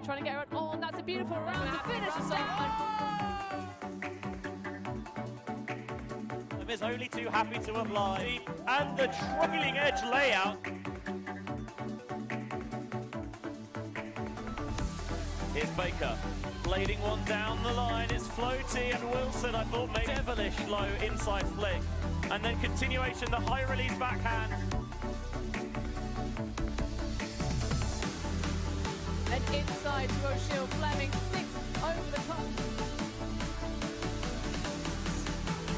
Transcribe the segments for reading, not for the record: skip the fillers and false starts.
trying to get her on. That's a beautiful round to finish us off. Them is only too happy to apply. And the trailing edge layout. Here's Baker. Blading one down the line. It's Floaty and Wilson. I thought maybe devilish low inside flick. And then continuation, the high release backhand. And inside to O'Shea Fleming, 6 over the top.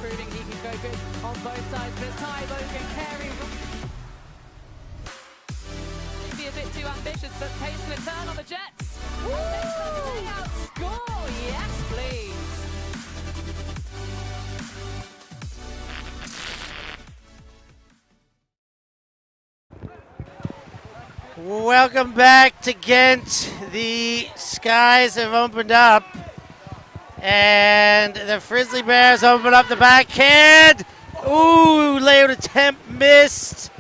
Proving he can go good on both sides, but Ty Logan carry. Maybe a bit too ambitious, but pace and turn on the Jets. Woo! Layout score, yes please. Welcome back to Ghent. The skies have opened up and the Frizzly Bears open up the backhand. Ooh, layout attempt missed.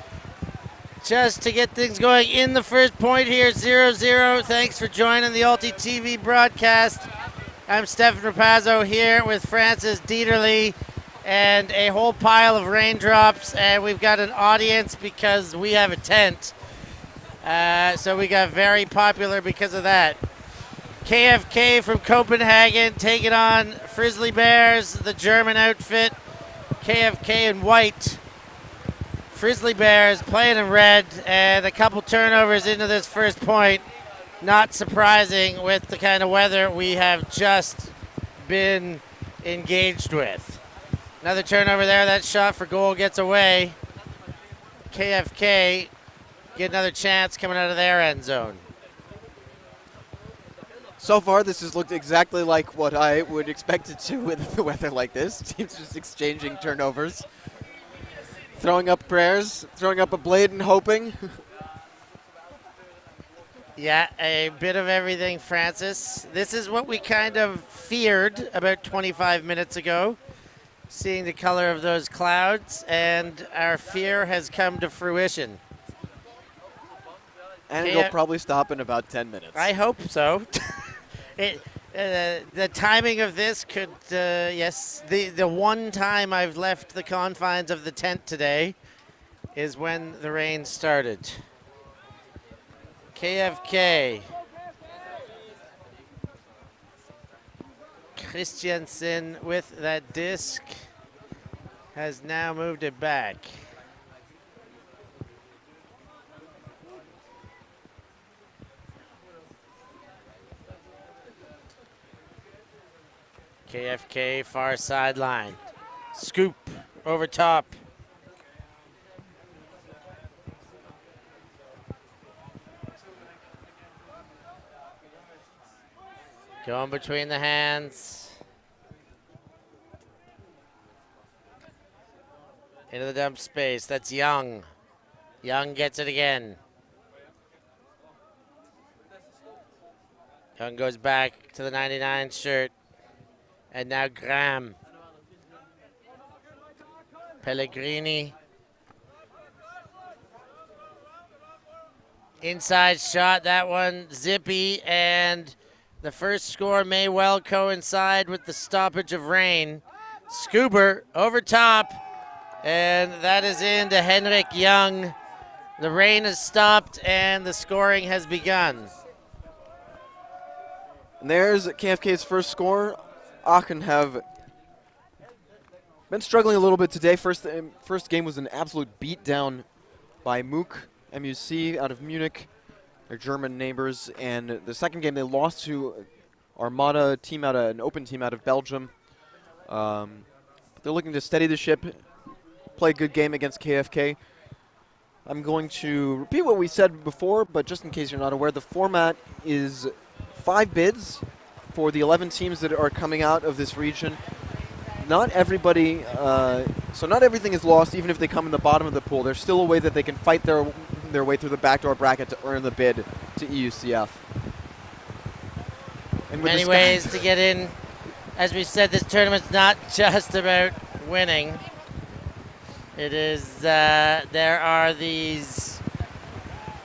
Just to get things going in the first point here, 0-0. Thanks for joining the ulti.TV broadcast. I'm Stefan Rapazzo here with Francis Dieterle and a whole pile of raindrops, and we've got an audience because we have a tent. So we got very popular because of that. KFK from Copenhagen taking on Frizzly Bears, the German outfit. KFK in white. Frizzly Bears playing in red, and a couple turnovers into this first point. Not surprising with the kind of weather we have just been engaged with. Another turnover there. That shot for goal gets away. KFK get another chance coming out of their end zone. So far, this has looked exactly like what I would expect it to with the weather like this. Teams just exchanging turnovers. Throwing up prayers, throwing up a blade and hoping. Yeah, a bit of everything, Francis. This is what we kind of feared about 25 minutes ago, seeing the color of those clouds, and our fear has come to fruition. And it'll probably stop in about 10 minutes. I hope so. The timing of this could, yes, the one time I've left the confines of the tent today is when the rain started. KFK. Christiansen with that disc has now moved it back. KFK far sideline. Scoop over top. Going between the hands. Into the dump space. That's Young. Young gets it again. Young goes back to the 99 shirt. And now Graham. Pellegrini. Inside shot, that one zippy, and the first score may well coincide with the stoppage of rain. Scuber over top, and that is into Henrik Young. The rain has stopped and the scoring has begun. And there's KFK's first score. Aachen have been struggling a little bit today. First game was an absolute beatdown by MUC out of Munich, their German neighbors. And the second game they lost to Armada team an open team out of Belgium. But they're looking to steady the ship, play a good game against KFK. I'm going to repeat what we said before, but just in case you're not aware, the format is 5 bids for the 11 teams that are coming out of this region. Not everybody, so not everything is lost, even if they come in the bottom of the pool. There's still a way that they can fight their way through the backdoor bracket to earn the bid to EUCF. And many ways to get in. As we said, this tournament's not just about winning. It is, there are these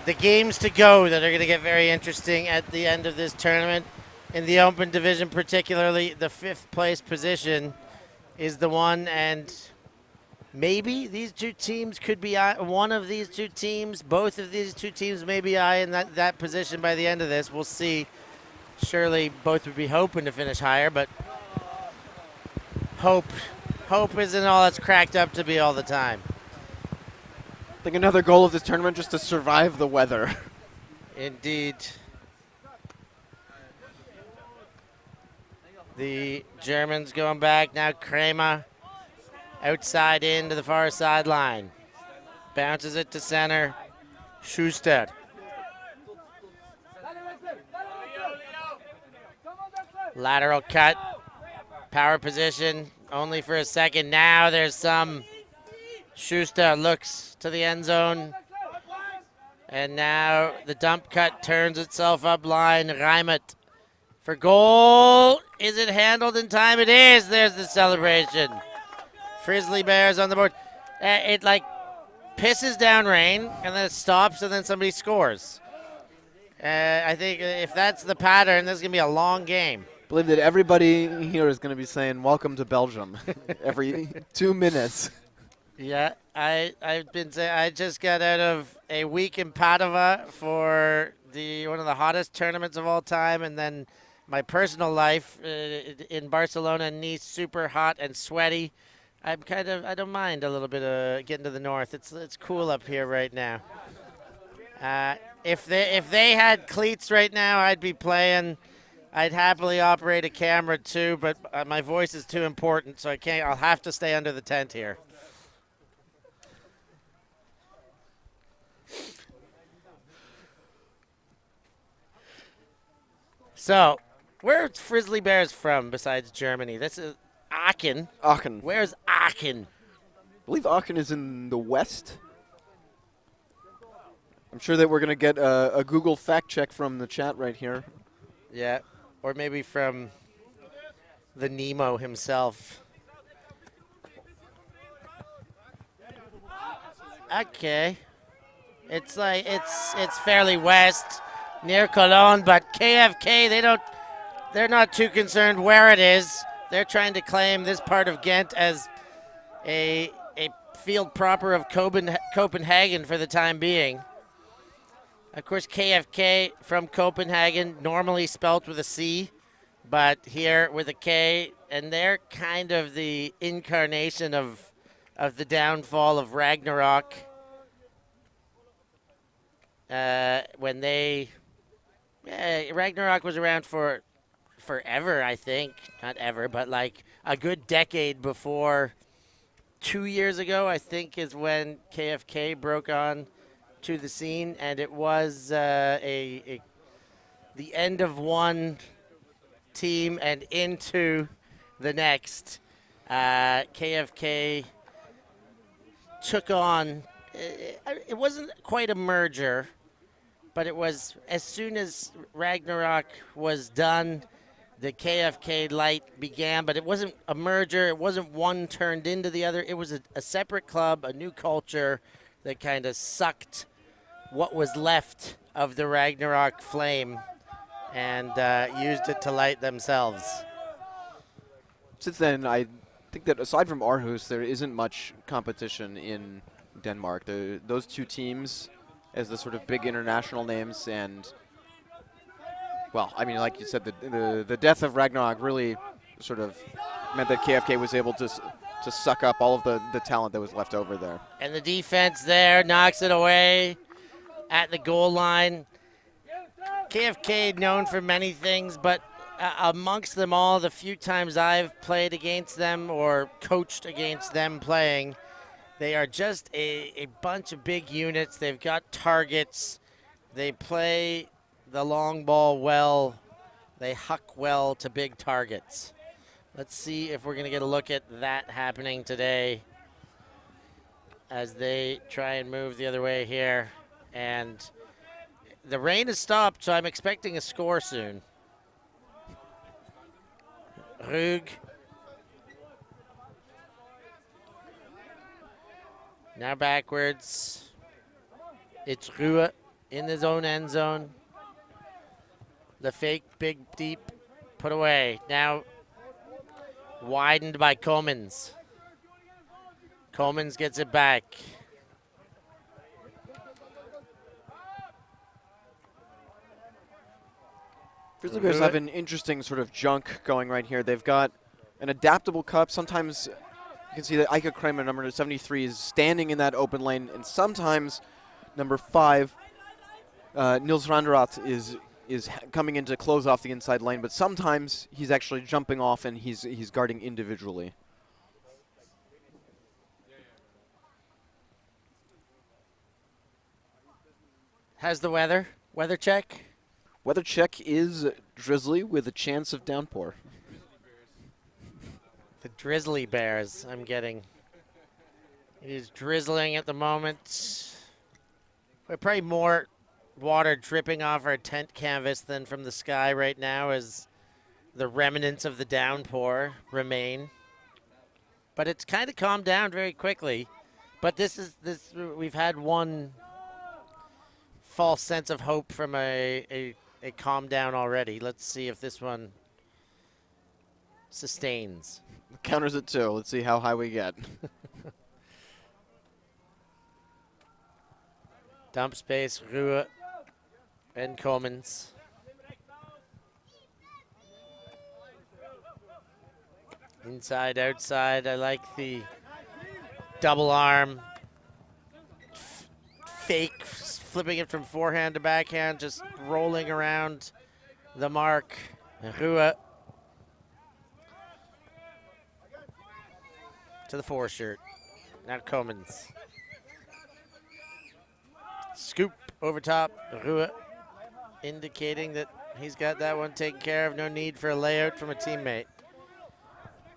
the games to go that are going to get very interesting at the end of this tournament. In the open division particularly, the 5th place position is the one, and maybe these two teams could be one of these two teams. Both of these two teams may be in that position by the end of this. We'll see. Surely both would be hoping to finish higher, but hope isn't all it's cracked up to be all the time. I think another goal of this tournament just to survive the weather. Indeed. The Germans going back now. Kramer outside in to the far sideline. Bounces it to center. Schuster. Lateral cut. Power position only for a second. Now there's some. Schuster looks to the end zone. And now the dump cut turns itself up line. Reimet for goal. Is it handled in time? It is. There's the celebration. Frizzly Bears on the board. It like pisses down rain and then it stops and then somebody scores. I think if that's the pattern, this is going to be a long game. I believe that everybody here is going to be saying welcome to Belgium every 2 minutes. Yeah, I've been saying I just got out of a week in Padova for one of the hottest tournaments of all time, and then my personal life in Barcelona and Nice, super hot and sweaty. I don't mind a little bit of getting to the north. It's cool up here right now. If they had cleats right now, I'd be playing. I'd happily operate a camera too, but my voice is too important, so I can't. I'll have to stay under the tent here. So, where's Frizzly Bears from besides Germany? This is Aachen. Aachen. Where's Aachen? I believe Aachen is in the west. I'm sure that we're going to get a Google fact check from the chat right here. Yeah, or maybe from the Nemo himself. Okay. It's like it's fairly west, near Cologne, but KFK, they're not too concerned where it is. They're trying to claim this part of Ghent as a field proper of Copenhagen for the time being. Of course, KFK from Copenhagen, normally spelt with a C, but here with a K, and they're kind of the incarnation of the downfall of Ragnarok. When Ragnarok was around for forever, I think. Not ever, but like a good decade before. 2 years ago, I think, is when KFK broke on to the scene, and it was the end of one team and into the next. KFK took on, it wasn't quite a merger, but it was as soon as Ragnarok was done, the KFK light began, but it wasn't a merger. It wasn't one turned into the other. It was a separate club, a new culture that kind of sucked what was left of the Ragnarok flame and used it to light themselves. Since then, I think that aside from Aarhus, there isn't much competition in Denmark. Those two teams as the sort of big international names, and well, I mean, like you said, the death of Ragnarok really sort of meant that KFK was able to suck up all of the talent that was left over there. And the defense there knocks it away at the goal line. KFK known for many things, but amongst them all, the few times I've played against them or coached against them playing, they are just a bunch of big units. They've got targets. They play the long ball well. They huck well to big targets. Let's see if we're going to get a look at that happening today as they try and move the other way here. And the rain has stopped, so I'm expecting a score soon. Rug. Now backwards. It's Ruhe. in his own end zone. The fake big deep put away. Now widened by Comans. Comans gets it back. Frizzly Bears have an interesting sort of junk going right here. They've got an adaptable cup. Sometimes you can see that Ika Kramer, number 73, is standing in that open lane, and sometimes number 5, Niels Randerat, is coming in to close off the inside lane, but sometimes he's actually jumping off and he's guarding individually. How's the weather? Weather check? Weather check is drizzly with a chance of downpour. The Drizzly Bears I'm getting. It is drizzling at the moment. We're probably more water dripping off our tent canvas than from the sky right now as the remnants of the downpour remain. But it's kind of calmed down very quickly. But we've had one false sense of hope from a calm down already. Let's see if this one sustains. Counters it too. Let's see how high we get. Dump space, Ruhe and Comans. Inside, outside. I like the double arm. Fake, flipping it from forehand to backhand, just rolling around the mark. Ruhe to the 4 shirt. Now Comans. Scoop over top. Ruhe indicating that he's got that one taken care of. No need for a layout from a teammate.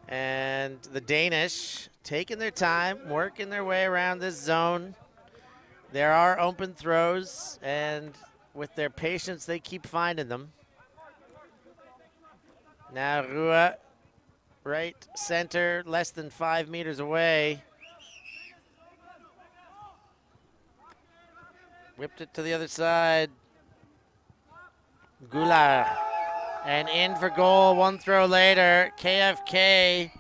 And the Danish taking their time, working their way around this zone. There are open throws, and with their patience, they keep finding them. Now Ruhe, right center, less than 5 meters away. Whipped it to the other side. Goulart. And in for goal, 1 throw later. KFK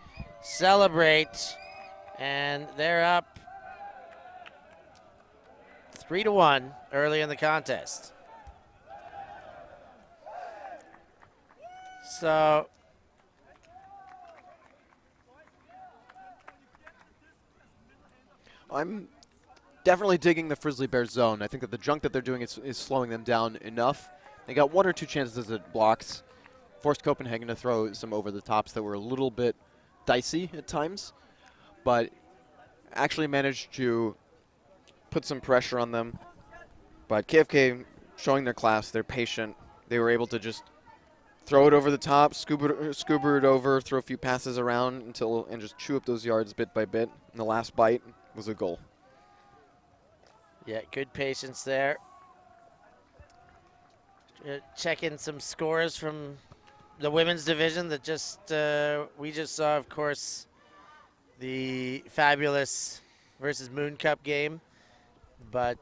celebrate, and they're up 3-1 early in the contest. So I'm definitely digging the Frizzly Bears zone. I think that the junk that they're doing is slowing them down enough. They got 1 or 2 chances at blocks. Forced Copenhagen to throw some over the tops that were a little bit dicey at times, but actually managed to put some pressure on them. But KFK showing their class, they're patient. They were able to just throw it over the top, scuba it over, throw a few passes around and just chew up those yards bit by bit. And the last bite was a goal. yeah, good patience there. Check in some scores from the women's division that we just saw, of course, the fabulous versus Moon Cup game. But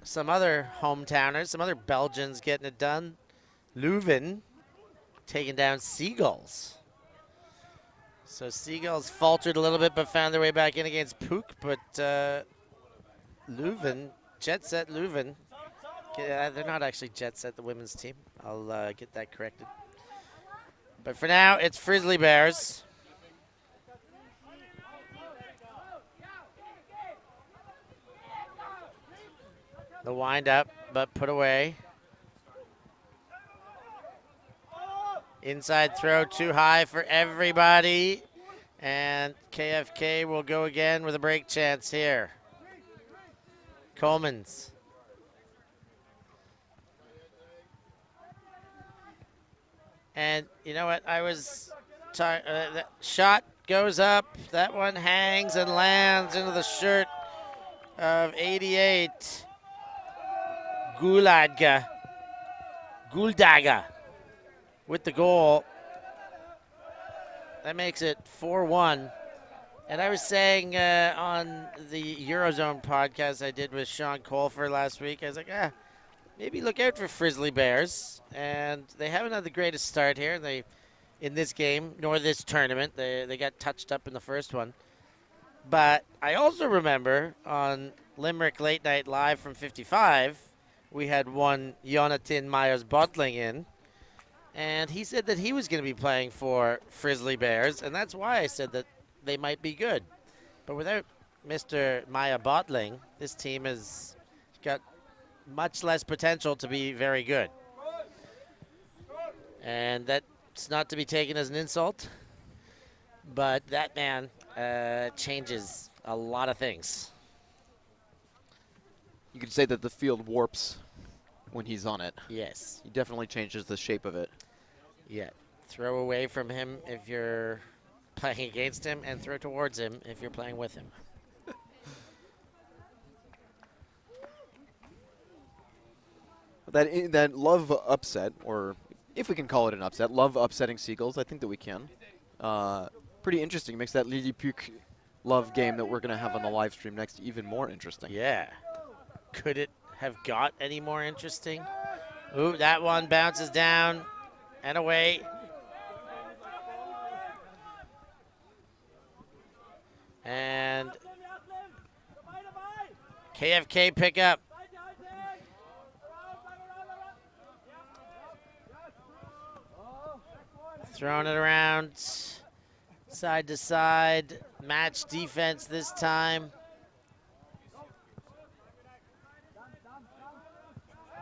some other hometowners, some other Belgians getting it done. Leuven taking down Seagulls. So Seagulls faltered a little bit but found their way back in against Pook. But Leuven, Jet Set Leuven, they're not actually Jet Set, the women's team. I'll get that corrected. But for now, it's Frizzly Bears. The wind up, but put away. Inside throw too high for everybody. And KFK will go again with a break chance here. Comans. And you know what? That shot goes up. That one hangs and lands into the shirt of 88. Guldaga with the goal. That makes it 4-1. And I was saying on the Eurozone podcast I did with Sean Colfer last week, I was like, maybe look out for Frizzly Bears. And they haven't had the greatest start here. They, in this game, nor this tournament. They got touched up in the first one. But I also remember on Limerick Late Night Live from 55, we had one Jonathan Myers Bottling in. And he said that he was going to be playing for Frizzly Bears. And that's why I said that they might be good. But without Mr. Maya Bottling, this team has got much less potential to be very good. And that's not to be taken as an insult. But that man changes a lot of things. You could say that the field warps when he's on it. Yes. He definitely changes the shape of it. Yeah. Throw away from him if you're playing against him, and throw towards him if you're playing with him. That Love upset, or if we can call it an upset, Love upsetting Seagulls, I think that we can. Pretty interesting. Makes that Lilliput Love game that we're going to have on the live stream next even more interesting. Yeah. Could it have got any more interesting? Ooh, that one bounces down and away. And KFK pickup. Throwing it around side to side. Match defense this time.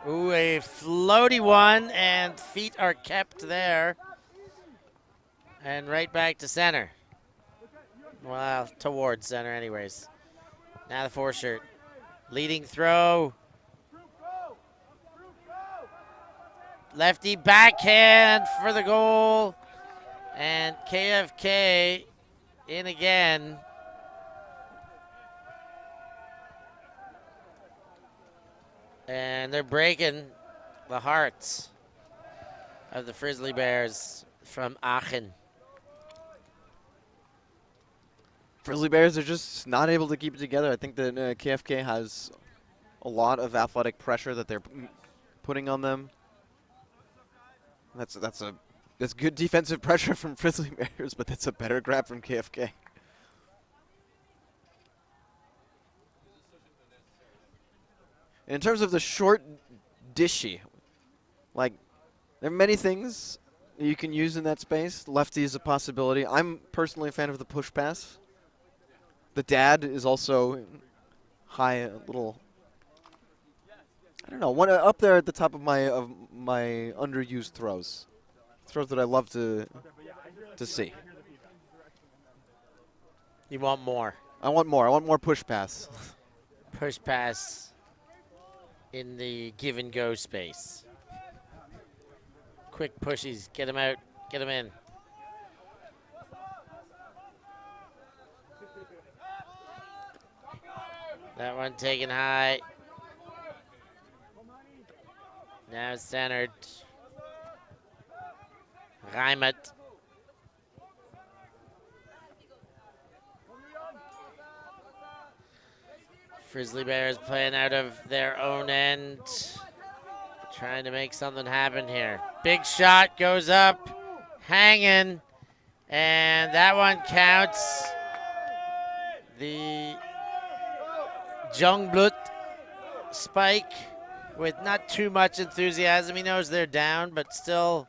Ooh, a floaty one, and feet are kept there. And right back to center. Well, towards center anyways. Now the four shirt. Leading throw. Lefty backhand for the goal. And KFK in again. And they're breaking the hearts of the Frizzly Bears from Aachen. Frizzly Bears are just not able to keep it together. I think that KFK has a lot of athletic pressure that they're putting on them. That's good defensive pressure from Frizzly Bears, but that's a better grab from KFK. In terms of the short dishy, like, there are many things you can use in that space. Lefty is a possibility. I'm personally a fan of the push pass. The dad is also high, a little, I don't know, one up there at the top of my underused throws. Throws that I love to see. You want more? I want more. I want more push pass. Push pass in the give and go space. Quick pushies. Get him out. Get him in. That one taken high. Now centered. Reimet. Frizzly Bears playing out of their own end. Trying to make something happen here. Big shot goes up. Hanging. And that one counts. The Jungblut spike with not too much enthusiasm. He knows they're down, but still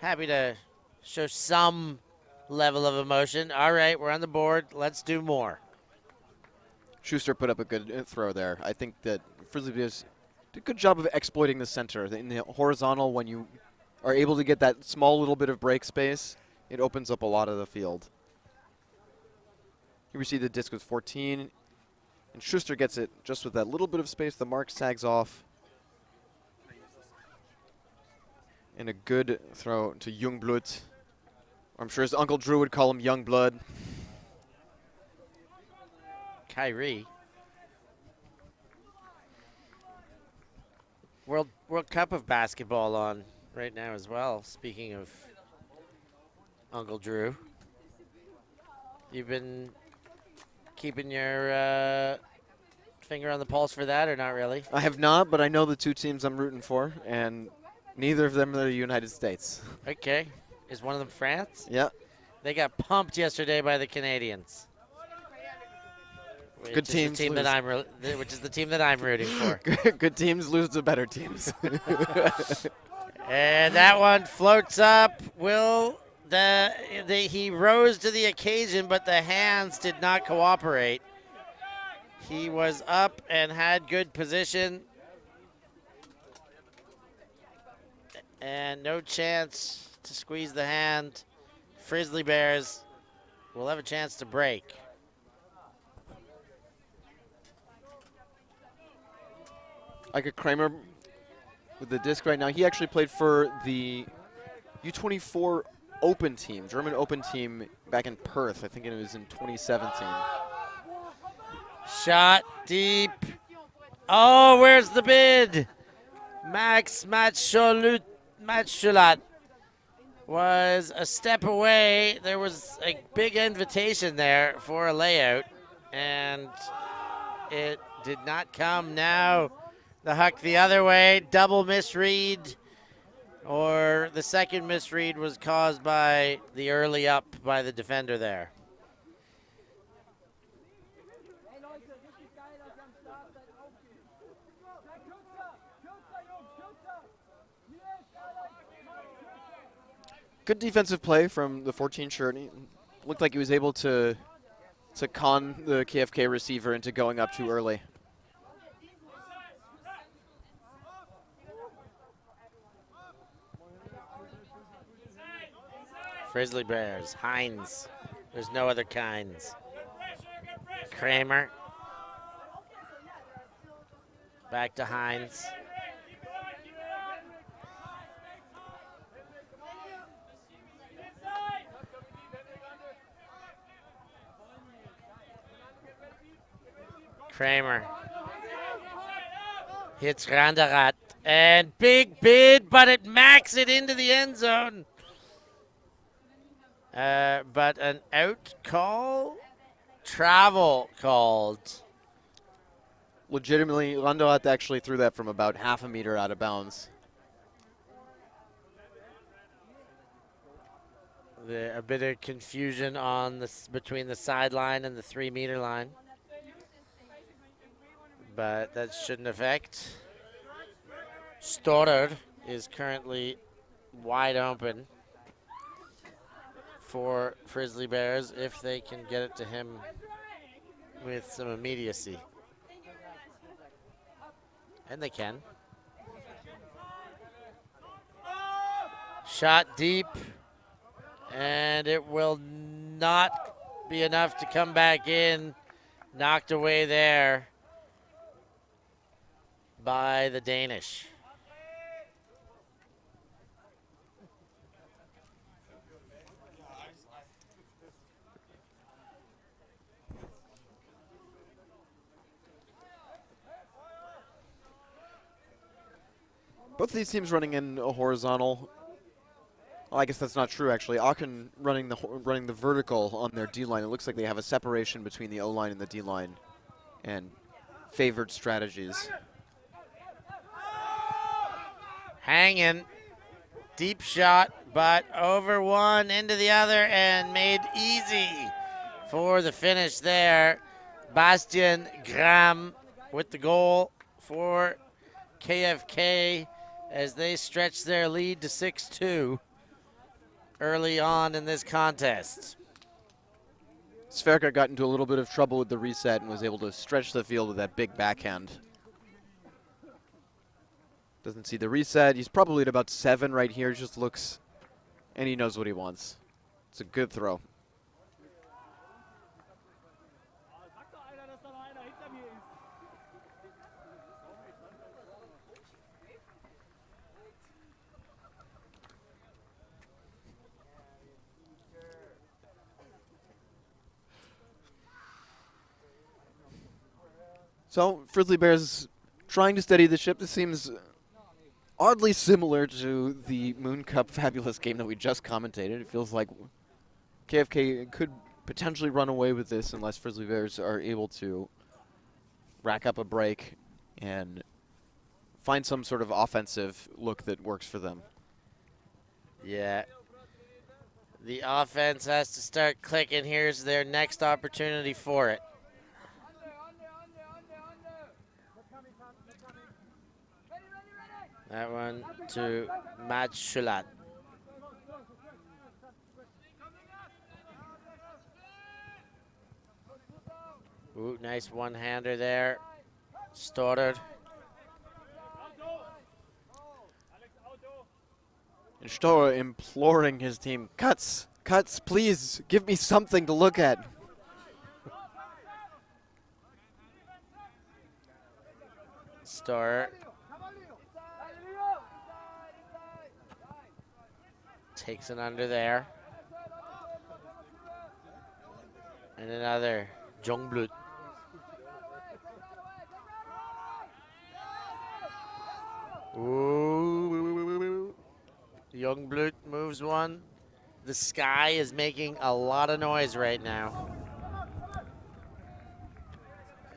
happy to show some level of emotion. All right, we're on the board. Let's do more. Schuster put up a good throw there. I think that Frizzly Bears did a good job of exploiting the center. In the horizontal, when you are able to get that small little bit of break space, it opens up a lot of the field. Here we see the disc with 14. And Schuster gets it just with that little bit of space. The mark sags off. And a good throw to Jungblut. I'm sure his Uncle Drew would call him Youngblood. Kyrie. World Cup of basketball on right now as well. Speaking of Uncle Drew. You've been keeping your finger on the pulse for that, or not really? I have not, but I know the two teams I'm rooting for, and neither of them are the United States. Okay. Is one of them France? Yeah. They got pumped yesterday by the Canadians. Good teams which is the team that I'm rooting for. Good teams lose to better teams. And that one floats up. He rose to the occasion, but the hands did not cooperate. He was up and had good position. And no chance to squeeze the hand. Frizzly Bears will have a chance to break. Like Kramer with the disc right now. He actually played for the U24 Open team, German Open team back in Perth. I think it was in 2017. Shot deep. Oh, where's the bid? Max Matschulat was a step away. There was a big invitation there for a layout, and it did not come. Now the huck the other way, double misread, or the second misread was caused by the early up by the defender there. Good defensive play from the 14 shirt. He looked like he was able to con the KFK receiver into going up too early. Frizzly Bears, Hines. There's no other kinds. Kramer. Back to Hines. Kramer hits Randarat, and big bid, but it macks it into the end zone. But an out call, travel called. Legitimately, Randarat actually threw that from about half a meter out of bounds. A bit of confusion on between the sideline and the 3-meter line. But that shouldn't affect. Stoddard is currently wide open for Frizzly Bears if they can get it to him with some immediacy. And they can. Shot deep, and it will not be enough to come back in. Knocked away there by the Danish. Both of these teams running in a horizontal. Well, I guess that's not true, actually. Aachen running the vertical on their D-line. It looks like they have a separation between the O-line and the D-line and favored strategies. Hanging, deep shot, but over one, into the other, and made easy for the finish there. Bastian Graham with the goal for KFK as they stretch their lead to 6-2 early on in this contest. Sverka got into a little bit of trouble with the reset and was able to stretch the field with that big backhand. Doesn't see the reset. He's probably at about 7 right here. Just looks, and he knows what he wants. It's a good throw. So, Frizzly Bears trying to steady the ship. This seems oddly similar to the Moon Cup Fabulous game that we just commentated. It feels like KFK could potentially run away with this unless Frizzly Bears are able to rack up a break and find some sort of offensive look that works for them. Yeah. The offense has to start clicking. Here's their next opportunity for it. That one to Matt Schulat. Ooh, nice one-hander there. Stoddard. And Stoddard imploring his team, cuts, please, give me something to look at. Stoddard. Takes it under there. And another Jongblut. Ooh. Jongblut moves one. The sky is making a lot of noise right now.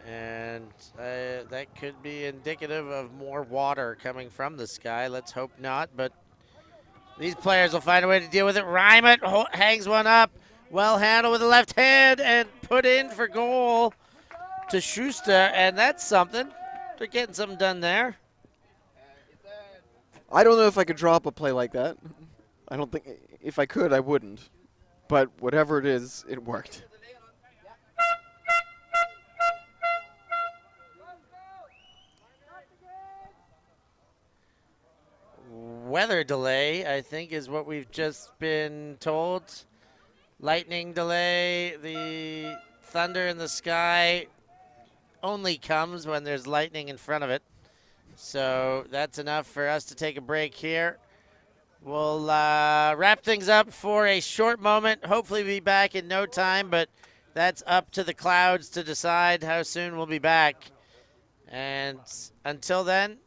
And that could be indicative of more water coming from the sky. Let's hope not, but these players will find a way to deal with it. Reimet hangs one up. Well handled with the left hand and put in for goal to Schuster, and that's something. They're getting something done there. I don't know if I could draw up a play like that. I don't think, if I could, I wouldn't. But whatever it is, it worked. Weather delay, I think, is what we've just been told. Lightning delay. The thunder in the sky only comes when there's lightning in front of it. So that's enough for us to take a break here. We'll wrap things up for a short moment. Hopefully be back in no time, but that's up to the clouds to decide how soon we'll be back. And until then,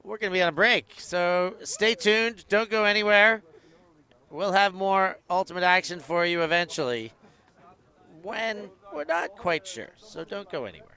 we're going to be on a break. So stay tuned. Don't go anywhere. We'll have more ultimate action for you eventually when we're not quite sure. So don't go anywhere.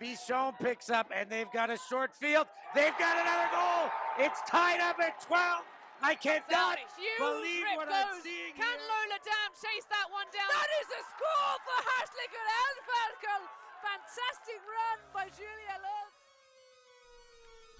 Bichon picks up, and they've got a short field. They've got another goal. It's tied up at 12. I cannot believe what I'm seeing Can here. Lola Dam chase that one down? That is a score for Hartlicker Elferkel. Fantastic run by Julia Lutz.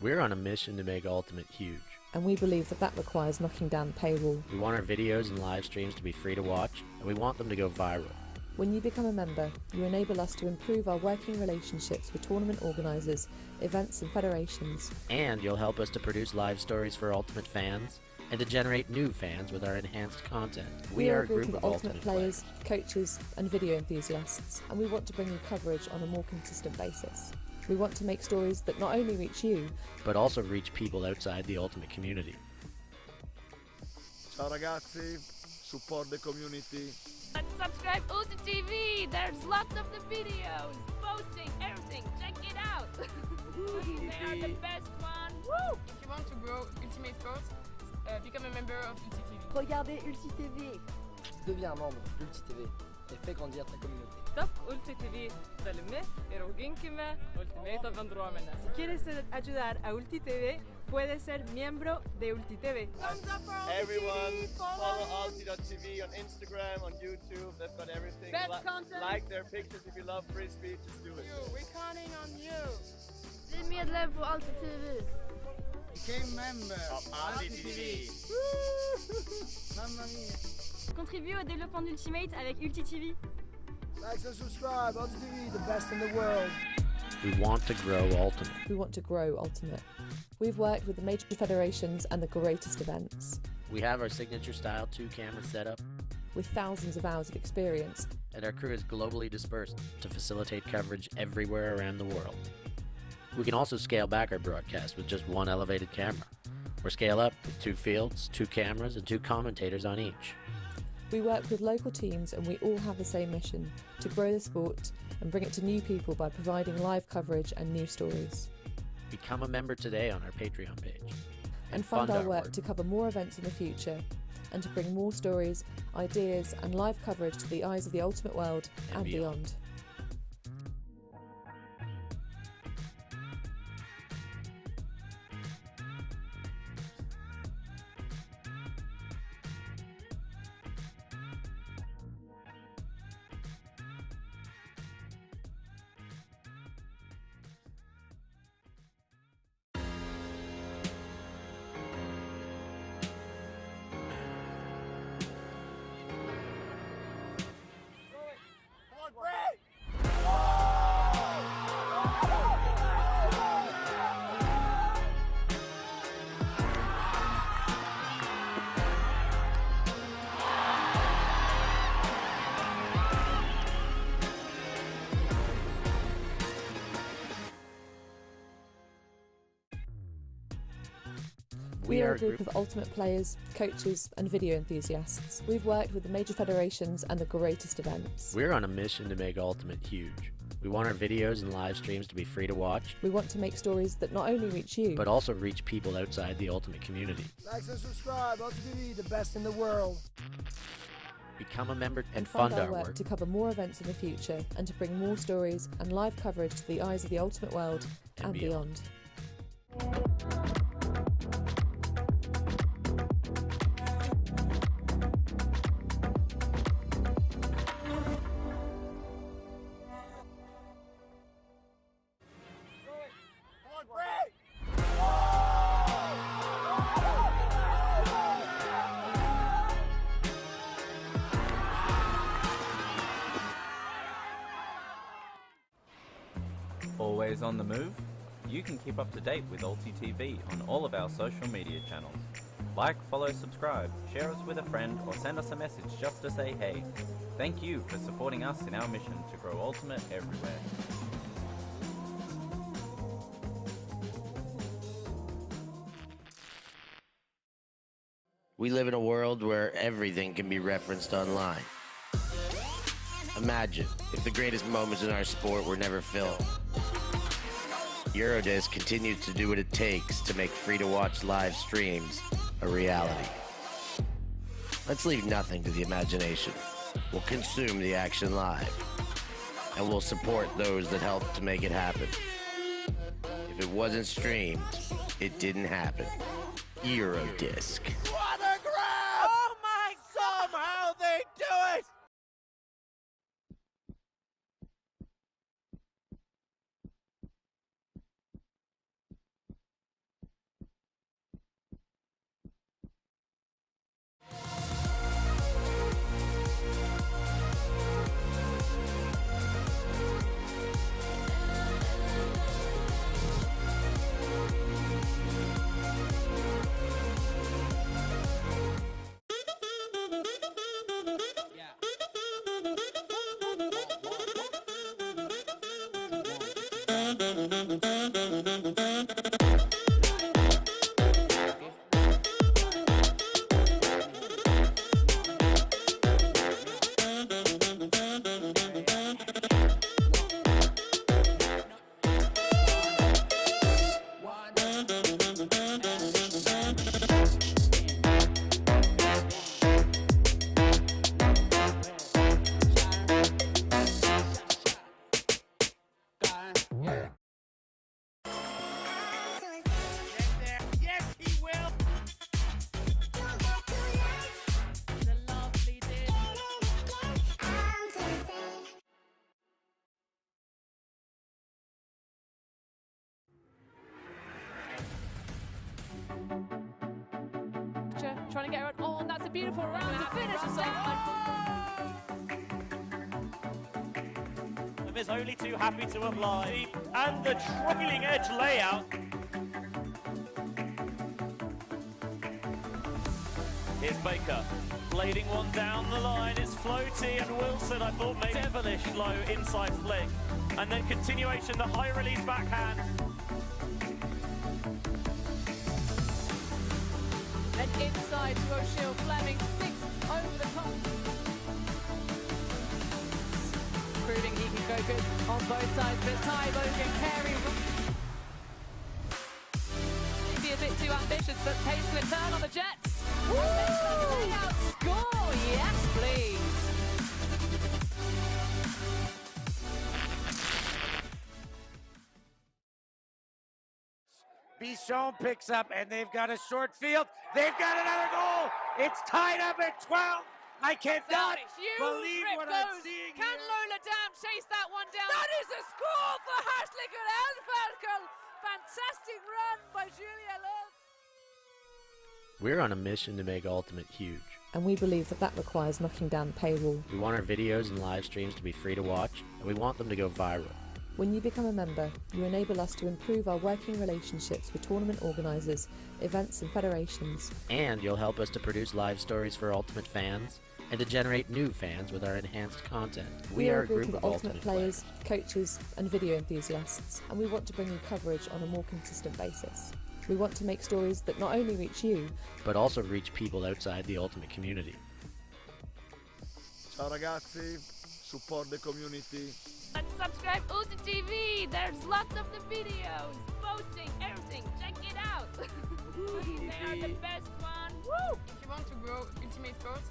We're on a mission to make Ultimate huge. And we believe that that requires knocking down the paywall. We want our videos and live streams to be free to watch, and we want them to go viral. When you become a member, you enable us to improve our working relationships with tournament organisers, events and federations. And you'll help us to produce live stories for Ultimate fans and to generate new fans with our enhanced content. We are a group of Ultimate players, coaches and video enthusiasts, and we want to bring you coverage on a more consistent basis. We want to make stories that not only reach you, but also reach people outside the Ultimate community. Ciao ragazzi, support the community. Let's subscribe ulti.TV. There's lots of the videos, posting, everything. Check it out. They are the best one. Woo! If you want to grow Ultimate Sports, become a member of ulti.TV. Regardez ulti.TV. Deviens membre d'ulti.TV et fais grandir ta communauté. Top ulti.TV dalme eroginkime ultimate vendromene. Si quieres ayudar a ulti.TV, puedes ser miembro de ulti.TV. Everyone, follow ulti.TV on Instagram, on YouTube. They've got everything. Best content. Like their pictures if you love Frisbee. Just do it. We're counting on you. Bli medlem på ulti.TV. Became member of ulti.TV. Contribue au développement d'Ultimate avec ulti.TV. Like and subscribe, ulti.TV, the best in the world. We want to grow Ultimate. We want to grow Ultimate. We've worked with the major federations and the greatest events. We have our signature style 2-camera setup, With thousands of hours of experience, and our crew is globally dispersed to facilitate coverage everywhere around the world. We can also scale back our broadcast with just one elevated camera, or scale up with 2 fields, 2 cameras, and 2 commentators on each. we work with local teams and we all have the same mission, to grow the sport and bring it to new people by providing live coverage and news stories. Become a member today on our Patreon page. And fund our work to cover more events in the future and to bring more stories, ideas and live coverage to the eyes of the ultimate world and beyond. We are a group of ultimate players, coaches and video enthusiasts. We've worked with the major federations and the greatest events. We're on a mission to make Ultimate huge. We want our videos and live streams to be free to watch. We want to make stories that not only reach you, but also reach people outside the Ultimate community. Like and subscribe, ulti.TV, the best in the world. Become a member and fund our work to cover more events in the future and to bring more stories and live coverage to the eyes of the ultimate world and beyond. Always on the move? You can keep up to date with ulti.TV on all of our social media channels. Like, follow, subscribe, share us with a friend, or send us a message just to say hey. Thank you for supporting us in our mission to grow Ultimate everywhere. We live in a world where everything can be referenced online. Imagine if the greatest moments in our sport were never filmed. Eurodisc continues to do what it takes to make free-to-watch live streams a reality. Let's leave nothing to the imagination. We'll consume the action live, and we'll support those that help to make it happen. If it wasn't streamed, it didn't happen. Eurodisc. What a grab! Oh my God! Somehow they do it! Trying to get around. Oh, and that's a beautiful round to finish. is only too happy to apply. And the trailing edge layout. Here's Baker, blading one down the line. It's floaty and Wilson, I thought, made devilish low inside flick. And then continuation, the high release backhand. And inside to O'Shea Fleming, 6 over the top. Proving he can go good on both sides, but Tybo can carry. Maybe a bit too ambitious, but pace to return on the Jets. Woo! Layout score, yes please. Bichon picks up, and they've got a short field. They've got another goal. It's tied up at 12. I cannot believe what I'm seeing Can here. Lola Dam chase that one down? That is a score for Hartlicker Elferkel. Fantastic run by Julia Lutz. We're on a mission to make Ultimate huge. And we believe that that requires knocking down the paywall. We want our videos and live streams to be free to watch, and we want them to go viral. When you become a member, you enable us to improve our working relationships with tournament organisers, events and federations. And you'll help us to produce live stories for Ultimate fans, and to generate new fans with our enhanced content. We are a group of Ultimate players, coaches and video enthusiasts, and we want to bring you coverage on a more consistent basis. We want to make stories that not only reach you, but also reach people outside the Ultimate community. Ciao ragazzi, support the community. Let's subscribe ulti.TV. There's lots of the videos, posting, everything. Check it out. They are the best one. Woo! If you want to grow Ultimate Sports,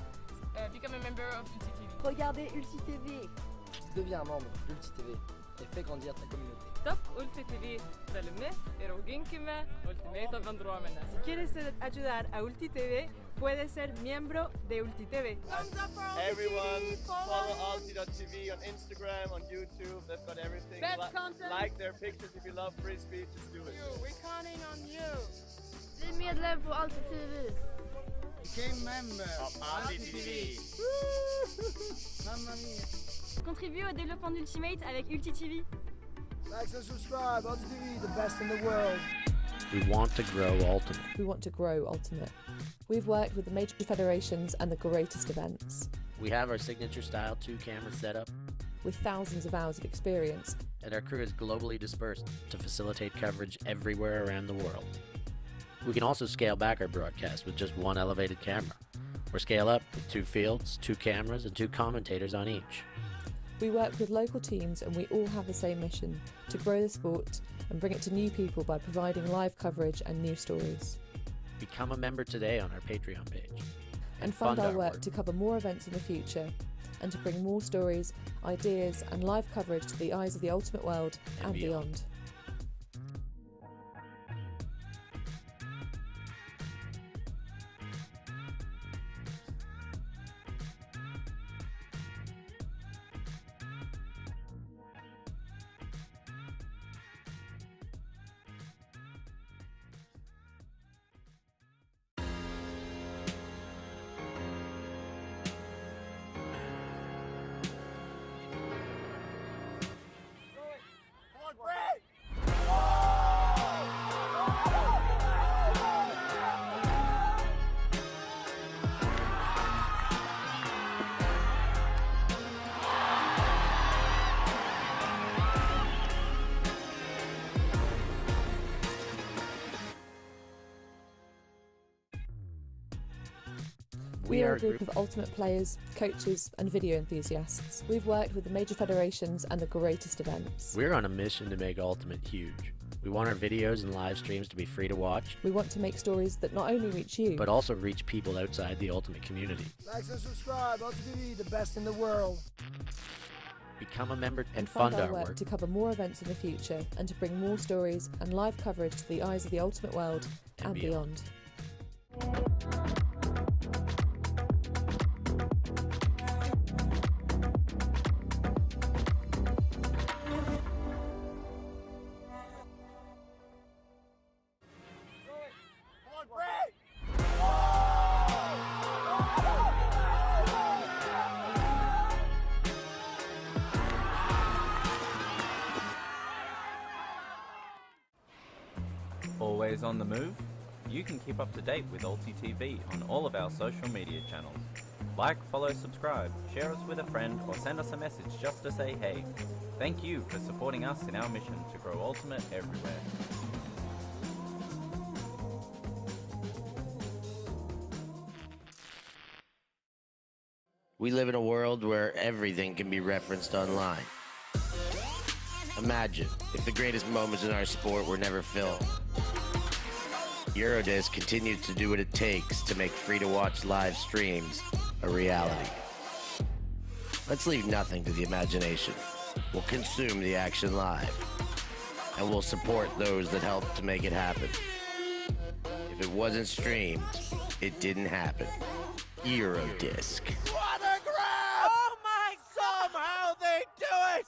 become a member of ulti.TV. Regardez ulti.TV. Deviens membre d'ulti.TV et fais grandir ta communauté. Top ulti.TV, dale-me, eroginkime, ultimate van women'S. Si quieres ayudar a ulti.TV, puedes ser miembro de ulti.TV. Everyone, follow ulti.TV on Instagram, on YouTube. They've got everything. Best content. Like their pictures if you love Frisbee. Just do it. We're counting on you. Bli medlem på ulti.TV. Became member. ulti.TV. Mamma mia. Contribue au développement d'Ultimate avec ulti.TV. Like and subscribe. ulti.TV, the best in the world. We want to grow Ultimate. we want to grow Ultimate. We've worked with the major federations and the greatest events. We have our signature style 2-camera setup, With thousands of hours of experience, and our crew is globally dispersed to facilitate coverage everywhere around the world. We can also scale back our broadcast with just one elevated camera, or scale up with 2 fields, 2 cameras, and 2 commentators on each. we work with local teams and we all have the same mission, to grow the sport and bring it to new people by providing live coverage and news stories. Become a member today on our Patreon page. And fund our work to cover more events in the future, and to bring more stories, ideas and live coverage to the eyes of the Ultimate world and beyond. We are a group of Ultimate players, coaches and video enthusiasts. We've worked with the major federations and the greatest events. We're on a mission to make Ultimate huge. We want our videos and live streams to be free to watch. We want to make stories that not only reach you, but also reach people outside the Ultimate community. Like and subscribe. ulti.TV, the best in the world. Become a member and fund our work to cover more events in the future, and to bring more stories and live coverage to the eyes of the Ultimate world and beyond. Always on the move? You can keep up to date with ulti.TV on all of our social media channels. Like, follow, subscribe, share us with a friend, or send us a message just to say hey. Thank you for supporting us in our mission to grow Ultimate everywhere. We live in a world where everything can be referenced online. Imagine if the greatest moments in our sport were never filmed. Eurodisc continues to do what it takes to make free-to-watch live streams a reality. Let's leave nothing to the imagination. We'll consume the action live, and we'll support those that help to make it happen. If it wasn't streamed, it didn't happen. Eurodisc. What a grab! Oh my! Somehow they do it!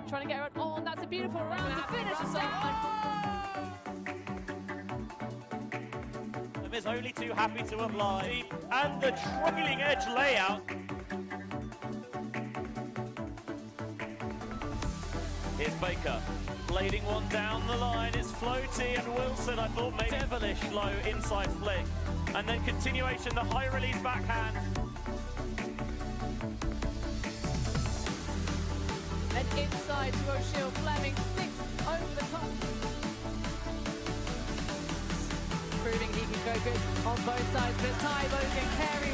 Trying to get her on. That's a beautiful round to finish us off. Is only too happy to apply. And the trailing edge layout. Here's Baker. Blading one down the line. It's floaty and Wilson, I thought, made devilish low inside flick. And then continuation, the high release backhand. And inside to O'Shea Fleming, 6 over the top. Proving he can go good on both sides, but Tybo can carry.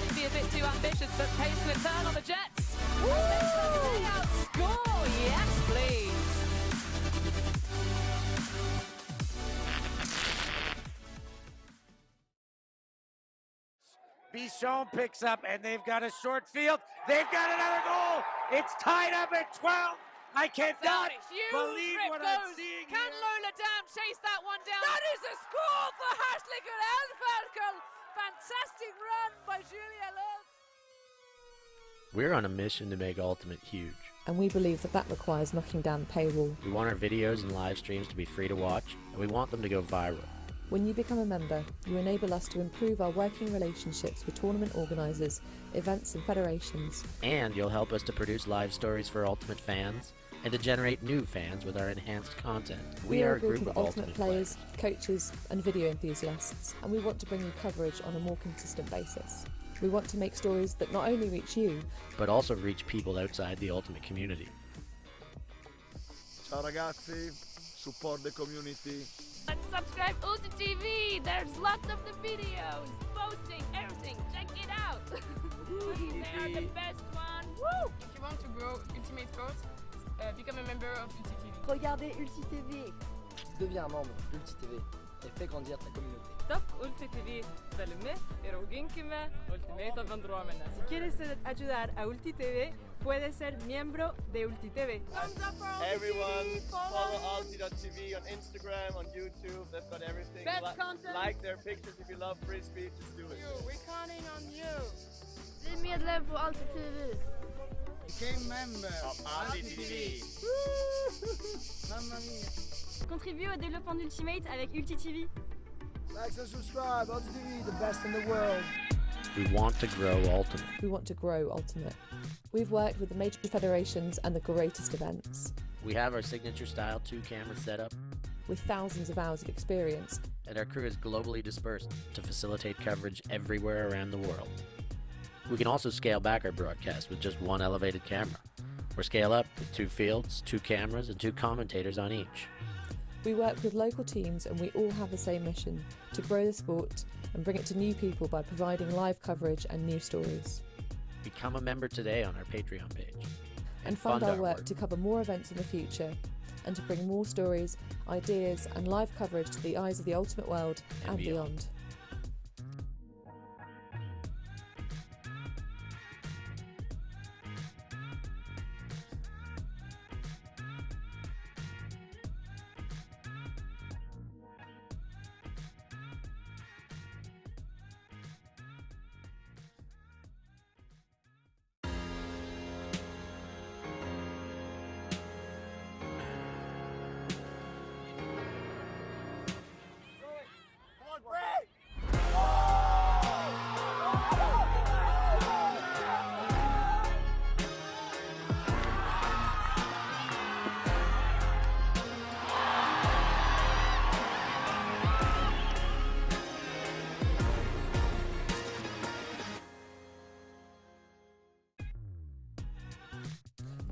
Maybe a bit too ambitious, but pace to turn on the Jets. Layout score, yes please. Bichon picks up, and they've got a short field. They've got another goal. It's tied up at 12. I cannot believe what I'm seeing Can here. Lola Dam chase that one down? That is a score for Herslinger Elverkel. Fantastic run by Julia Lutz. We're on a mission to make Ultimate huge. And we believe that requires knocking down the paywall. We want our videos and live streams to be free to watch, and we want them to go viral. When you become a member, you enable us to improve our working relationships with tournament organisers, events and federations. And you'll help us to produce live stories for Ultimate fans, and to generate new fans with our enhanced content. We are a group of Ultimate players, coaches and video enthusiasts, and we want to bring you coverage on a more consistent basis. We want to make stories that not only reach you, but also reach people outside the Ultimate community. Ciao ragazzi, support the community. Let's subscribe ulti.TV. There's lots of the videos, posting, everything. Check it out. They are the best one. Woo! If you want to grow Ultimate Sports, become a member of ulti.TV. Regardez ulti.TV. Deviens un membre d'ulti.TV et fais grandir ta communauté. Top ulti.TV, Dalme, Eroginkime, Ultimate Van Dromen'S. Si quieres ayudar a ulti.TV, puedes ser miembro de ulti.TV. Everyone, follow ulti.TV on Instagram, on YouTube. They've got everything. Best content. Like their pictures if you love Frisbee. Just do it. We're counting on you. Bli medlem på ulti.TV. Became member of ulti.TV. Mamma mia. Contribue au développement d'Ultimate avec ulti.TV. Like and subscribe. Ulti.TV, the best in the world. We want to grow Ultimate. We want to grow Ultimate. We've worked with the major federations and the greatest events. We have our signature style 2-camera setup, with thousands of hours of experience. And our crew is globally dispersed to facilitate coverage everywhere around the world. We can also scale back our broadcast with just one elevated camera, or scale up with 2 fields, 2 cameras, and 2 commentators on each. We work with local teams and we all have the same mission, to grow the sport and bring it to new people by providing live coverage and news stories. Become a member today on our Patreon page. And fund our work to cover more events in the future and to bring more stories, ideas and live coverage to the eyes of the ultimate world and beyond.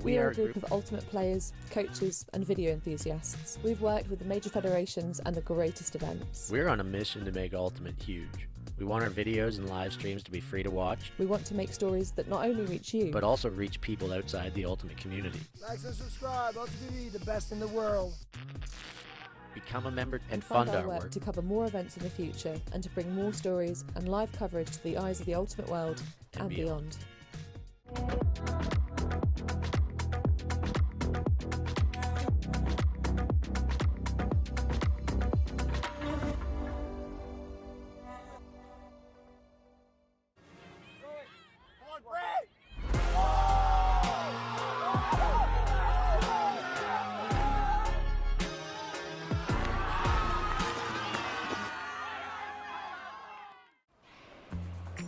We are a group of ultimate players, coaches and video enthusiasts. We've worked with the major federations and the greatest events. We're on a mission to make Ultimate huge. We want our videos and live streams to be free to watch. We want to make stories that not only reach you, but also reach people outside the Ultimate community. Like and subscribe. Ulti.TV, the best in the world. Become a member and fund our work to cover more events in the future and to bring more stories and live coverage to the eyes of the ultimate world and beyond.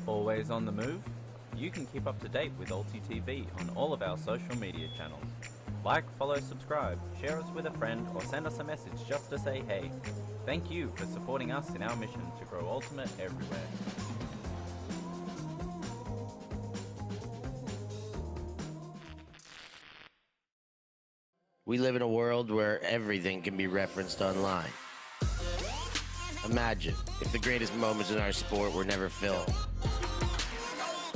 Always on the move? You can keep up to date with ulti.TV on all of our social media channels. Like, follow, subscribe, share us with a friend, or send us a message just to say hey. Thank you for supporting us in our mission to grow Ultimate everywhere. We live in a world where everything can be referenced online. Imagine if the greatest moments in our sport were never filmed.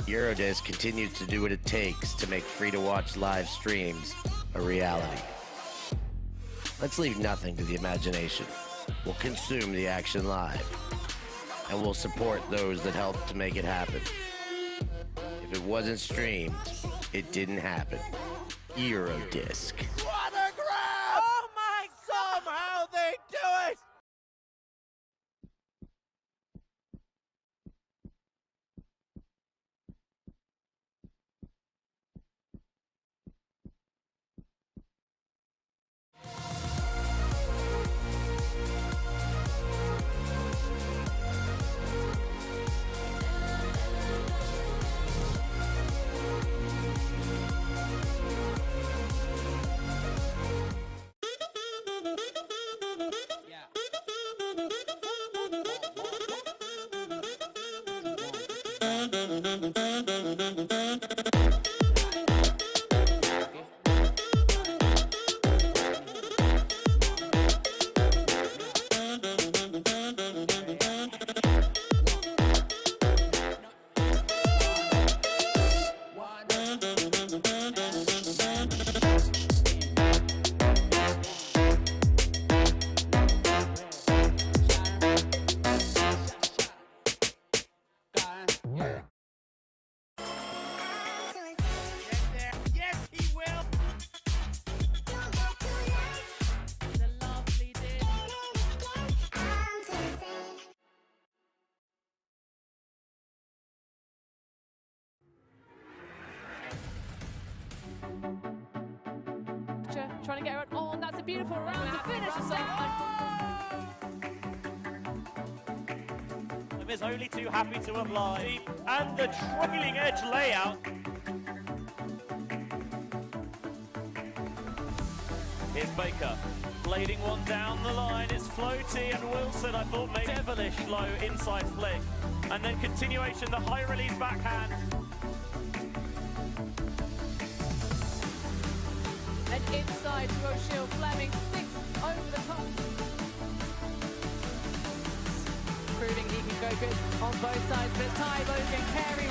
Eurodisc continues to do what it takes to make free-to-watch live streams a reality. Let's leave nothing to the imagination. We'll consume the action live, and we'll support those that help to make it happen. If it wasn't streamed, it didn't happen. Eurodisc. What a grab! Oh my! Somehow they do it! Trying to get around. Oh, that's a beautiful round to finish us off. Adam is only too happy to apply. And the trailing edge layout. Here's Baker, blading one down the line. It's floaty and Wilson, I thought maybe devilish low inside flick. And then continuation, the high release backhand. And inside to O'Shea, Fleming, 6 over the top. Proving he can go good on both sides, but Ty Logan Carey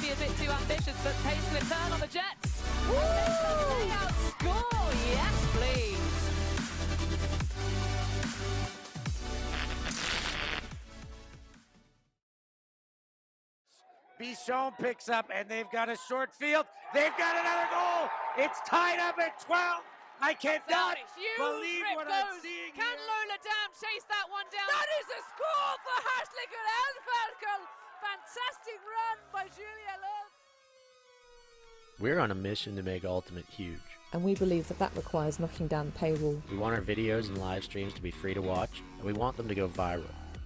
be a bit too ambitious, but pace to return on the Jets. Woo! Layout score, yes please. Bichon picks up, and they've got a short field. They've got another goal. It's tied up at 12. I cannot believe what I'm seeing Can here. Lola Dam chase that one down? That is a score for Hasliger Elferkel. Fantastic run by Julia Love. We're on a mission to make Ultimate huge. And we believe that that requires knocking down the paywall. We want our videos and live streams to be free to watch, and we want them to go viral.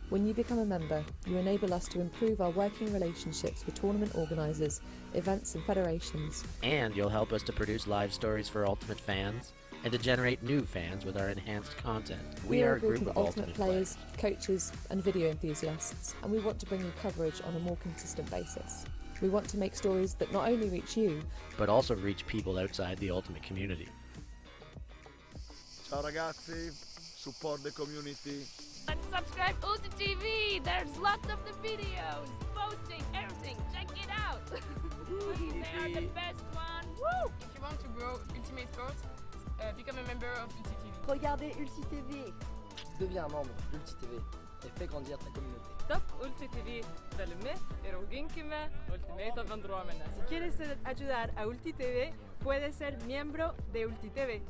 When you become a member, you enable us to improve our working relationships with tournament organisers, events and federations. And you'll help us to produce live stories for Ultimate fans, and to generate new fans with our enhanced content. We are a group of Ultimate players, coaches and video enthusiasts, and we want to bring you coverage on a more consistent basis. We want to make stories that not only reach you, but also reach people outside the Ultimate community. Ciao ragazzi, support the community. And subscribe ulti.TV. There's lots of the videos, posting, everything. Check it out. They are the best one. Woo! If you want to grow Ultimate Sports, become a member of ulti.TV. Regardez ulti.TV. Deviens un membre d'ulti.TV et fais grandir ta communauté. Top ulti.TV velmi eroginkime ultimate of women'S. Si quieres ayudar a ulti.TV, puedes ser miembro de ulti.TV.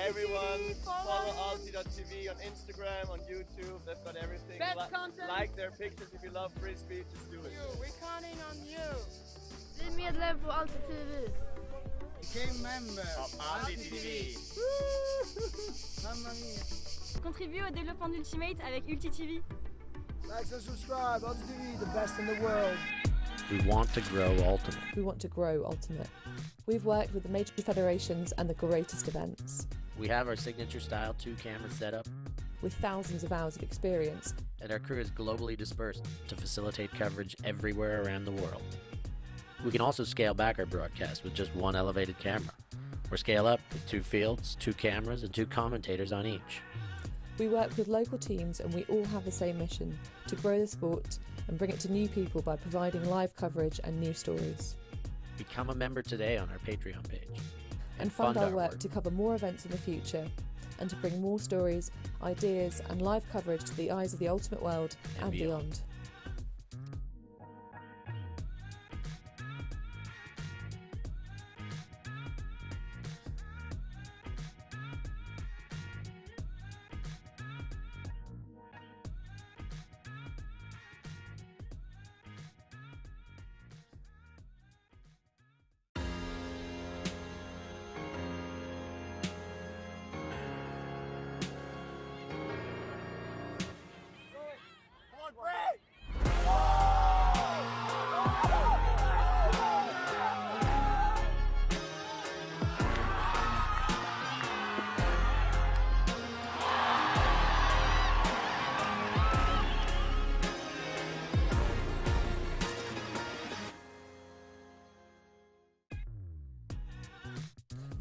Everyone, follow ulti.TV on Instagram, on YouTube. They've got everything. Best content. Like their pictures if you love Frisbee. Just do it. We're counting on you. Bli medlem på ulti.TV. Became member. ulti.TV. Mamma mia. Contribue au développement d'Ultimate avec ulti.TV. Like and subscribe. ulti.TV, the best in the world. We want to grow Ultimate. we want to grow Ultimate. We've worked with the major federations and the greatest events. We have our signature style 2-camera setup, with thousands of hours of experience, and our crew is globally dispersed to facilitate coverage everywhere around the world. We can also scale back our broadcast with just one elevated camera, or scale up with 2 fields, 2 cameras, and 2 commentators on each. We work with local teams and we all have the same mission, to grow the sport and bring it to new people by providing live coverage and new stories. Become a member today on our Patreon page. And fund our work to cover more events in the future, and to bring more stories, ideas and live coverage to the eyes of the Ultimate world and beyond.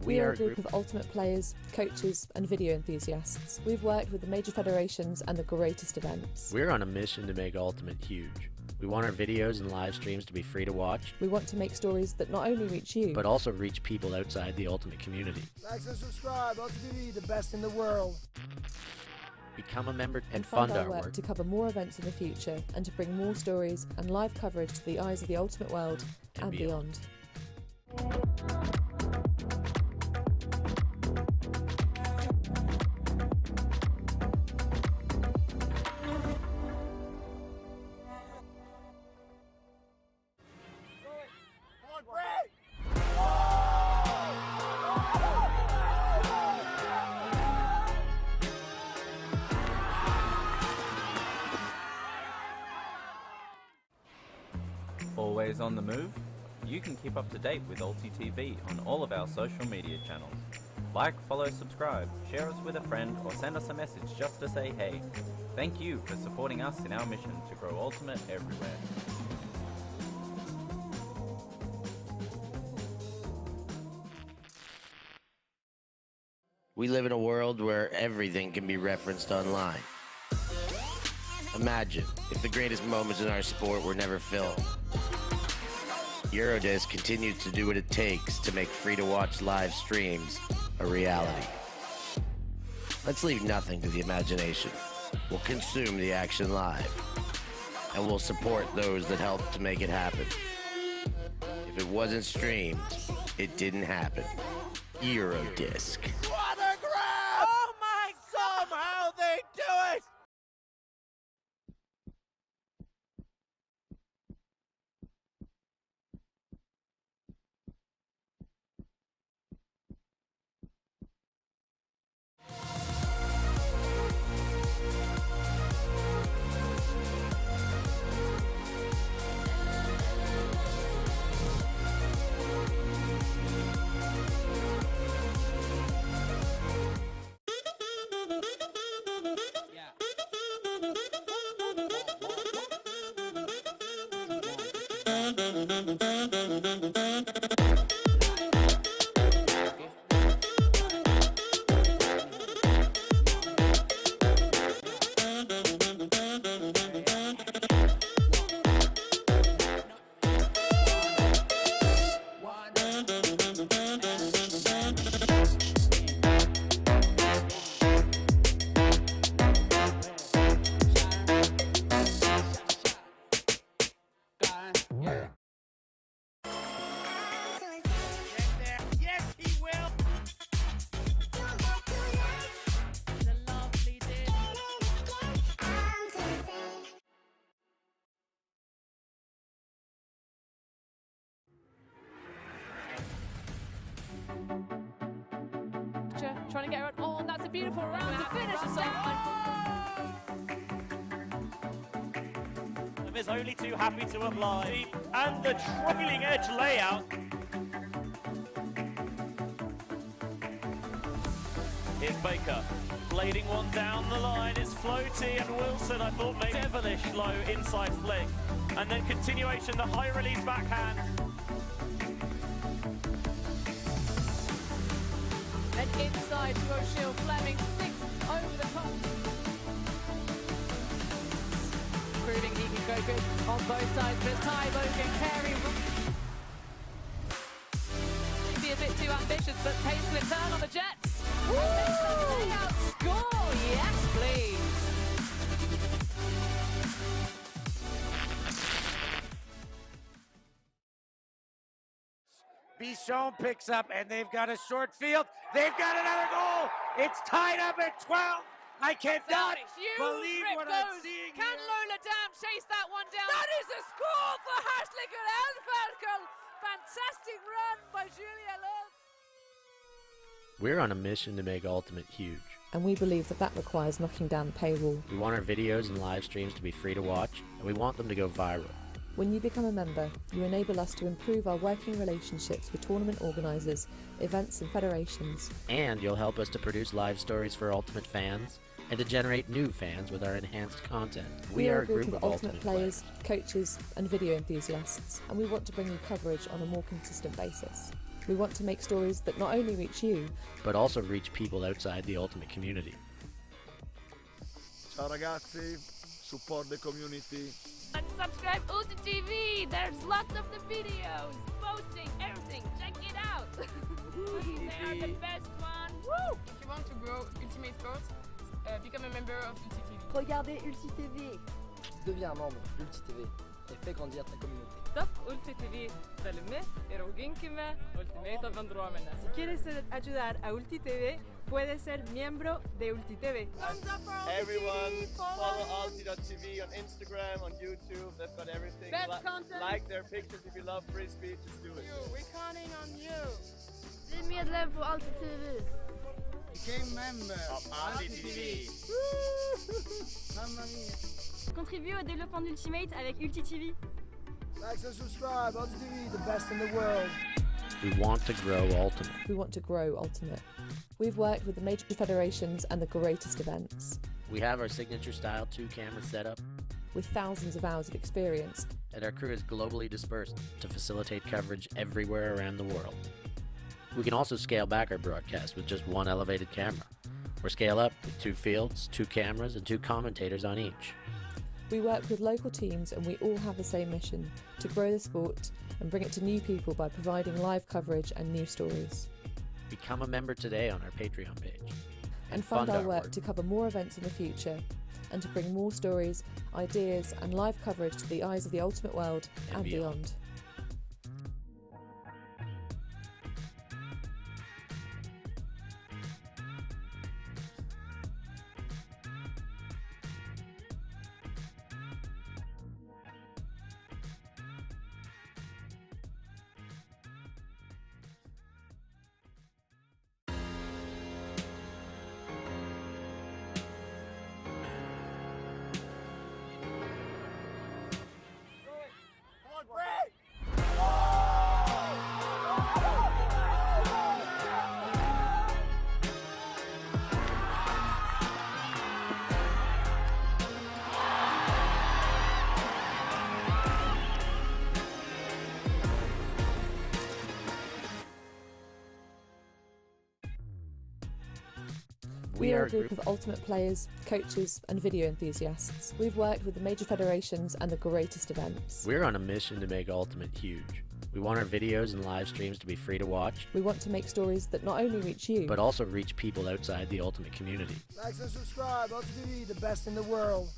We are a group of Ultimate players, coaches and video enthusiasts. We've worked with the major federations and the greatest events. We're on a mission to make Ultimate huge. We want our videos and live streams to be free to watch. We want to make stories that not only reach you, but also reach people outside the Ultimate community. Like and subscribe. ulti.TV, the best in the world. Become a member and fund our work to cover more events in the future, and to bring more stories and live coverage to the eyes of the Ultimate world and beyond. Always on the move? You can keep up to date with ulti.TV on all of our social media channels. Like, follow, subscribe, share us with a friend, or send us a message just to say hey. Thank you for supporting us in our mission to grow Ultimate everywhere. We live in a world where everything can be referenced online. Imagine if the greatest moments in our sport were never filmed. Eurodisc continues to do what it takes to make free-to-watch live streams a reality. Let's leave nothing to the imagination. We'll consume the action live, and we'll support those that help to make it happen. If it wasn't streamed, it didn't happen. Eurodisc. What a grab! Oh my! Somehow they do it! Trying to get around. Oh, that's a beautiful round to finish us off. And is only too happy to apply. And the trailing edge layout. Here's Baker. Blading one down the line. It's floaty and Wilson, I thought, made devilish low inside flick. And then continuation, the high release backhand. And inside to O'Shea Fleming, 6 over the top. Proving he can go good on both sides, but Tybo can carry. Maybe a bit too ambitious, but pace will turn on the Jets. Woo! Layout score, yes please. Bichon picks up, and they've got a short field. They've got another goal. It's tied up at 12. I cannot believe what I'm seeing. Can Lola Dam chase that one down? That is a score for Hartliger Elferkel. Fantastic run by Julia Lutz. We're on a mission to make Ultimate huge. And we believe that that requires knocking down the paywall. We want our videos and live streams to be free to watch, and we want them to go viral. When you become a member, you enable us to improve our working relationships with tournament organisers, events and federations. And you'll help us to produce live stories for Ultimate fans, and to generate new fans with our enhanced content. We are a group of Ultimate players, coaches and video enthusiasts, and we want to bring you coverage on a more consistent basis. We want to make stories that not only reach you, but also reach people outside the Ultimate community. Ciao ragazzi, support the community. And subscribe ulti.TV. There's lots of the videos, posting, everything. Check it out. They are the best one. Woo! If you want to grow Ultimate Sports, become a member of ulti.TV. Regardez ulti.TV. Deviens membre d'ulti.TV et fais grandir ta communauté. Top ulti.TV, dale-me, eroginkime, ultimate van droomene. Si quieres ayudar a ulti.TV, puedes ser miembro de ulti.TV. Everyone, follow ulti.TV on Instagram, on YouTube. They've got everything. Best content. Like their pictures if you love Frisbee. Just do it. We're counting on you. Bli medlem på ulti.TV. Became member of ulti.TV. Mamma mia. Contribue au développement d'Ultimate avec ulti.TV. Like and subscribe. Ulti TV, the best in the world. We want to grow Ultimate. We want to grow Ultimate. We've worked with the major federations and the greatest events. We have our signature style 2-camera setup, with thousands of hours of experience. And our crew is globally dispersed to facilitate coverage everywhere around the world. We can also scale back our broadcast with just one elevated camera, or scale up with 2 fields, 2 cameras, and 2 commentators on each. We work with local teams and we all have the same mission, to grow the sport and bring it to new people by providing live coverage and news stories. Become a member today on our Patreon page. And fund our work to cover more events in the future and to bring more stories, ideas and live coverage to the eyes of the ultimate world and beyond. We are a group of ultimate players, coaches and video enthusiasts. We've worked with the major federations and the greatest events. We're on a mission to make Ultimate huge. We want our videos and live streams to be free to watch. We want to make stories that not only reach you, but also reach people outside the Ultimate community. Like and subscribe. Ulti TV, the best in the world.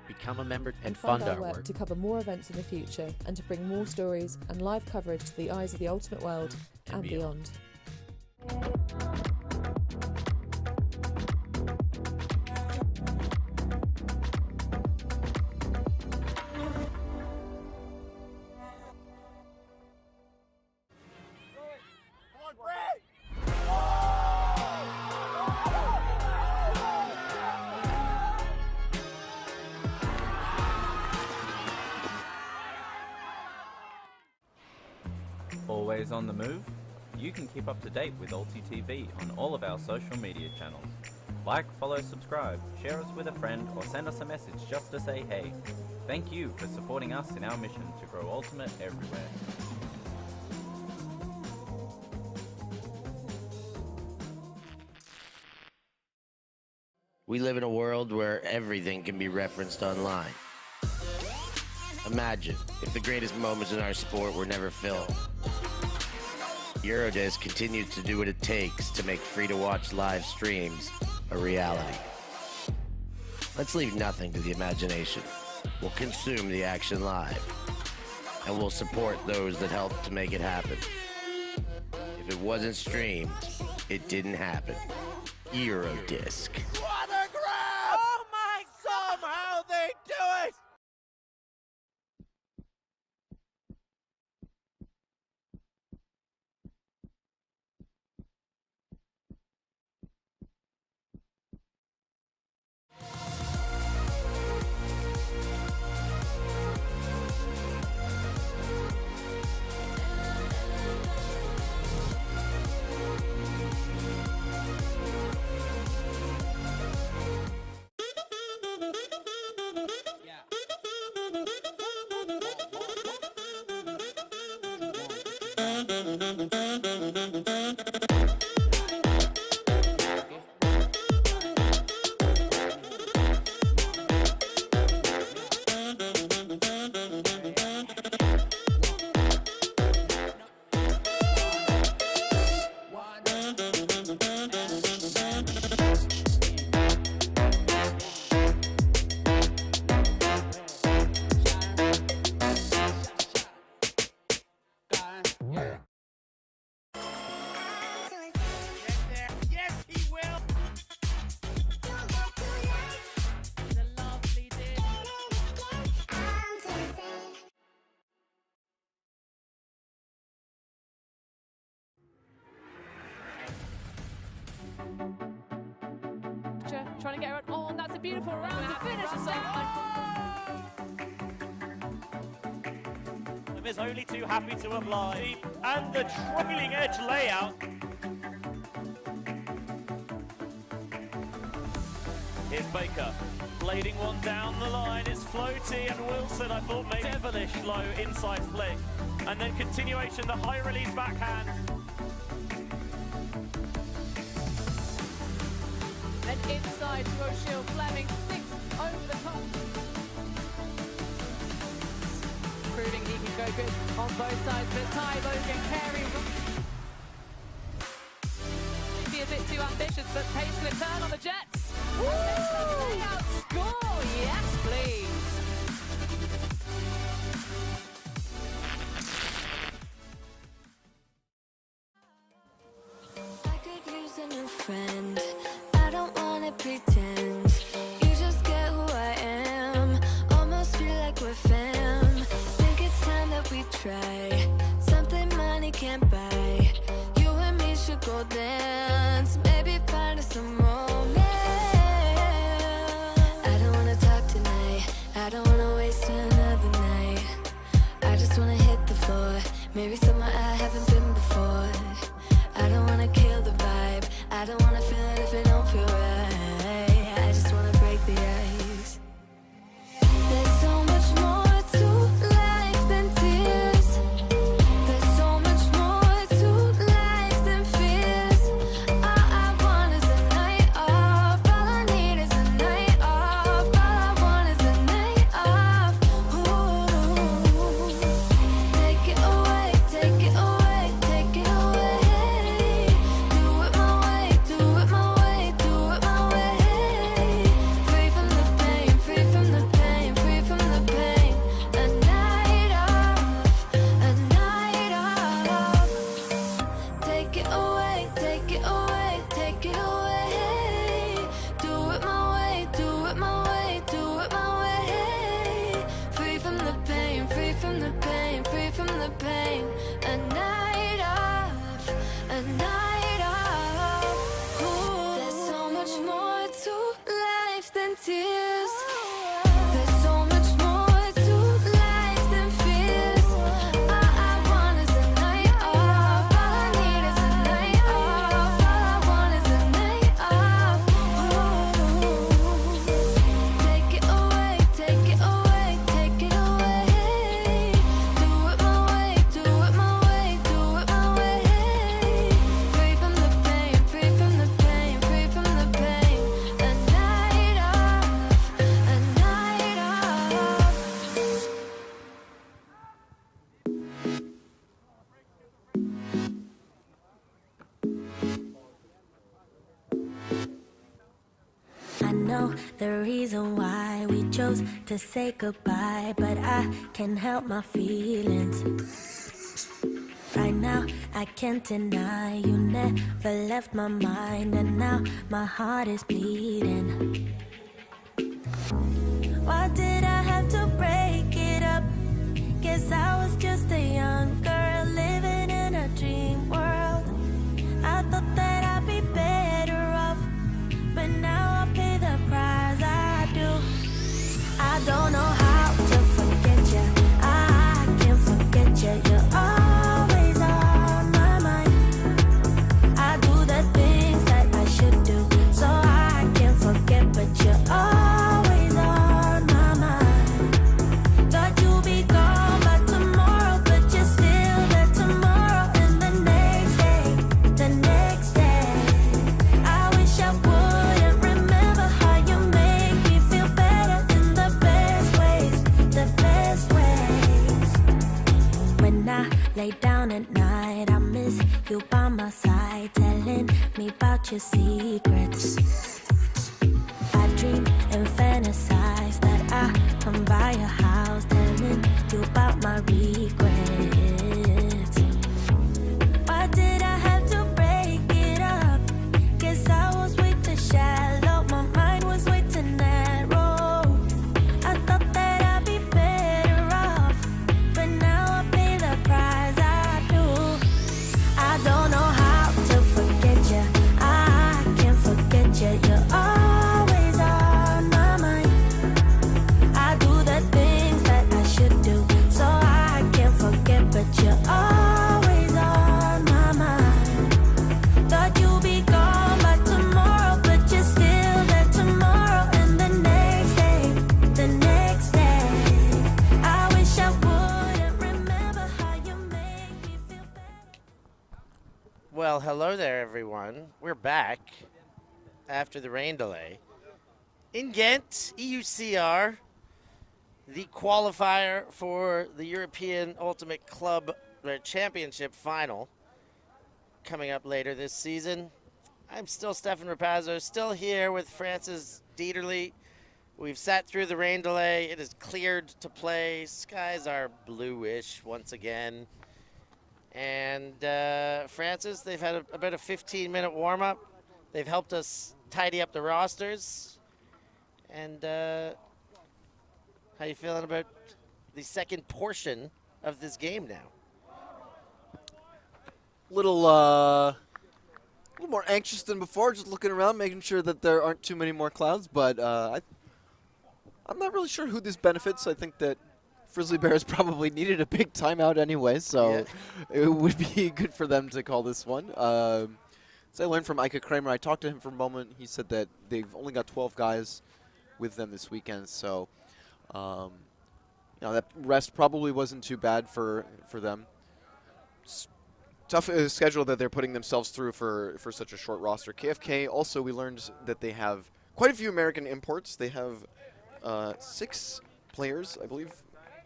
Become a member and fund our work to cover more events in the future and to bring more stories and live coverage to the eyes of the ultimate world and beyond. Always on the move? You can keep up to date with ulti.TV on all of our social media channels. Like, follow, subscribe, share us with a friend, or send us a message just to say hey. Thank you for supporting us in our mission to grow Ultimate everywhere. We live in a world where everything can be referenced online. Imagine if the greatest moments in our sport were never filmed. Eurodisc continues to do what it takes to make free-to-watch live streams a reality. Let's leave nothing to the imagination. We'll consume the action live, and we'll support those that help to make it happen. If it wasn't streamed, it didn't happen. Eurodisc. Oh my, somehow they do it! Trying to get around. Oh, and that's a beautiful round to finish us off. is only too happy to apply. And the trailing edge layout. Here's Baker, blading one down the line. It's floaty and Wilson, I thought, made devilish low inside flick. And then continuation, the high release backhand. And inside to O'Shea Fleming, 6 over the top. Proving he can go good on both sides, but Ty Logan carry. Maybe a bit too ambitious, but pace to turn on the Jets. Layout score, yes please. I could use a new friend. I don't wanna pretend. You just get who I am. Almost feel like we're fam. Think it's time that we try something money can't buy. You and me should go dance. Maybe find us some romance. I don't wanna talk tonight. I don't wanna waste another night. I just wanna hit the floor. Maybe somewhere I haven't been before. I don't wanna kill the vibe. I don't wanna feel it if it don't feel right. I just wanna break the ice. There's so much more to life than tears. There's so much more to life than fears. All I want is a night off. All I need is a night off. All I want is a night off. Ooh. Take it away, take it away, take it away. Do it my way, do it my way, do it my way. Free from the pain, free from the pain, free from the pain. A night off, a night off. Take it away, take it away, take it away. Do it my way, do it my way, do it my way. Free from the pain, free from the pain, free from the pain. A night off, a night off. Ooh. There's so much more to life than tears. There's so much more to life than fears. All I want is a night off. All I need is a night off. All I want is a night off. Ooh. Take it away, take it away, take it away. Do it my way, do it my way, do it my way. Free from the pain, free from the pain, free from the pain. A night off, a night off. I know the reason why we chose to say goodbye, but I can't help my feelings. Right now, I can't deny you never left my mind, and now my heart is bleeding. Why did I have to break it up? Guess I was just a young girl living in a dream world. I thought that I'd be better off, but now I pay the price. I do. I don't know how to forget you. I can't forget you. You're always on my mind. I do the things that I should do, so I can't forget, but you're always on my mind. Thought you'd be gone by tomorrow, but you're still there tomorrow and the next day, the next day. I wish I wouldn't remember how you make me feel better in the best ways, the best ways. When I lay down at night, I miss you by my side, telling me about your secrets. I dream and fantasize that I come by your house, telling you about my regrets. Why did I have to break it up? Guess I was way too shallow, my mind was way too narrow. I thought that I'd be better off, but now I pay the price. I do. I don't know how to forget you. I can't forget you. You're Hello there, everyone. We're back after the rain delay. In Ghent, EUCR, the qualifier for the European Ultimate Club Championship final coming up later this season. I'm still Stefan Rapazzo, still here with Francis Dieterle. We've sat through the rain delay. It is cleared to play. Skies are bluish once again. And Francis, they've had about a 15-minute warm-up. They've helped us tidy up the rosters. And how you feeling about the second portion of this game now? Little more anxious than before, just looking around, making sure that there aren't too many more clouds. But I'm not really sure who this benefits. I think that Frizzly Bears probably needed a big timeout anyway, so it would be good for them to call this one. As I learned from Ike Kramer, I talked to him for a moment. He said that they've only got 12 guys with them this weekend, so that rest probably wasn't too bad for them. Tough schedule that they're putting themselves through for such a short roster. KFK also, we learned that they have quite a few American imports. They have 6 players, I believe,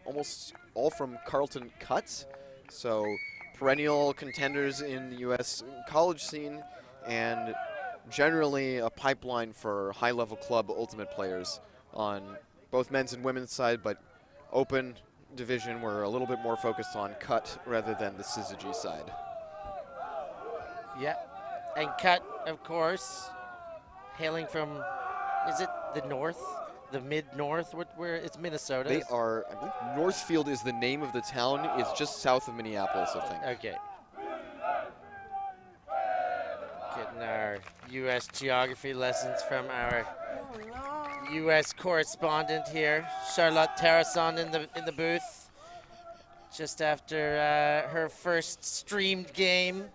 almost all from Carleton Cuts. So perennial contenders in the U.S. college scene and generally a pipeline for high-level club ultimate players on both men's and women's side, but open division we're a little bit more focused on cut rather than the syzygy side. Yeah, and Cut, of course, hailing from, is it the north, the mid-north, where it's Minnesota? They are, I believe Northfield is the name of the town. It's just south of Minneapolis, I think. Okay. Getting our U.S. geography lessons from our U.S. correspondent here, Charlotte Terrason in the booth, just after her first streamed game.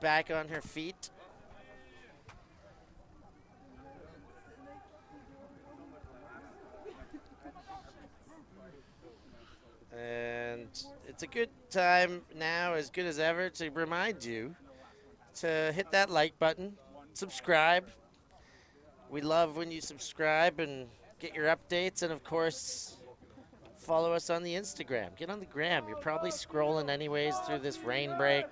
Back on her feet. And it's a good time now, as good as ever, to remind you to hit that like button, subscribe. We love when you subscribe and get your updates, and of course, follow us on the Instagram. Get on the gram. You're probably scrolling anyways through this rain break.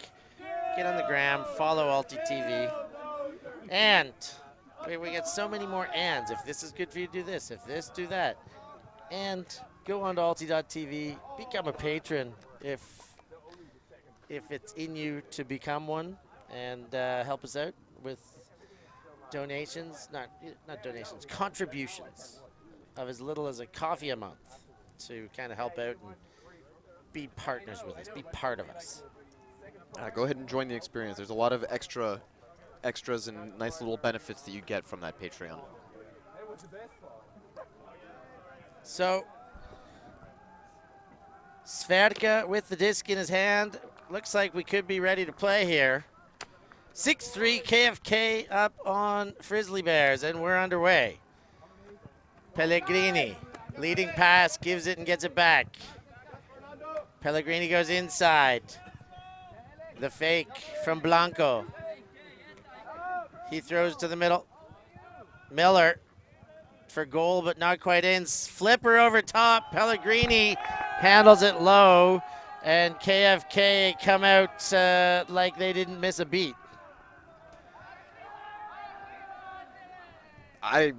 Get on the gram, follow ulti.TV. And we get so many more ands. If this is good for you, do this. If this, do that. And go on to ulti.TV, become a patron if it's in you to become one, and help us out with donations, not donations, contributions of as little as a coffee a month to kind of help out and be partners with us, be part of us. Go ahead and join the experience. There's a lot of extras and nice little benefits that you get from that Patreon. So, Sverka with the disc in his hand. Looks like we could be ready to play here. 6-3 KFK up on Frizzly Bears, and we're underway. Pellegrini, leading pass, gives it and gets it back. Pellegrini goes inside. The fake from Blanco. He throws to the middle. Miller for goal, but not quite in. Flipper over top. Pellegrini handles it low, and KFK come out like they didn't miss a beat. I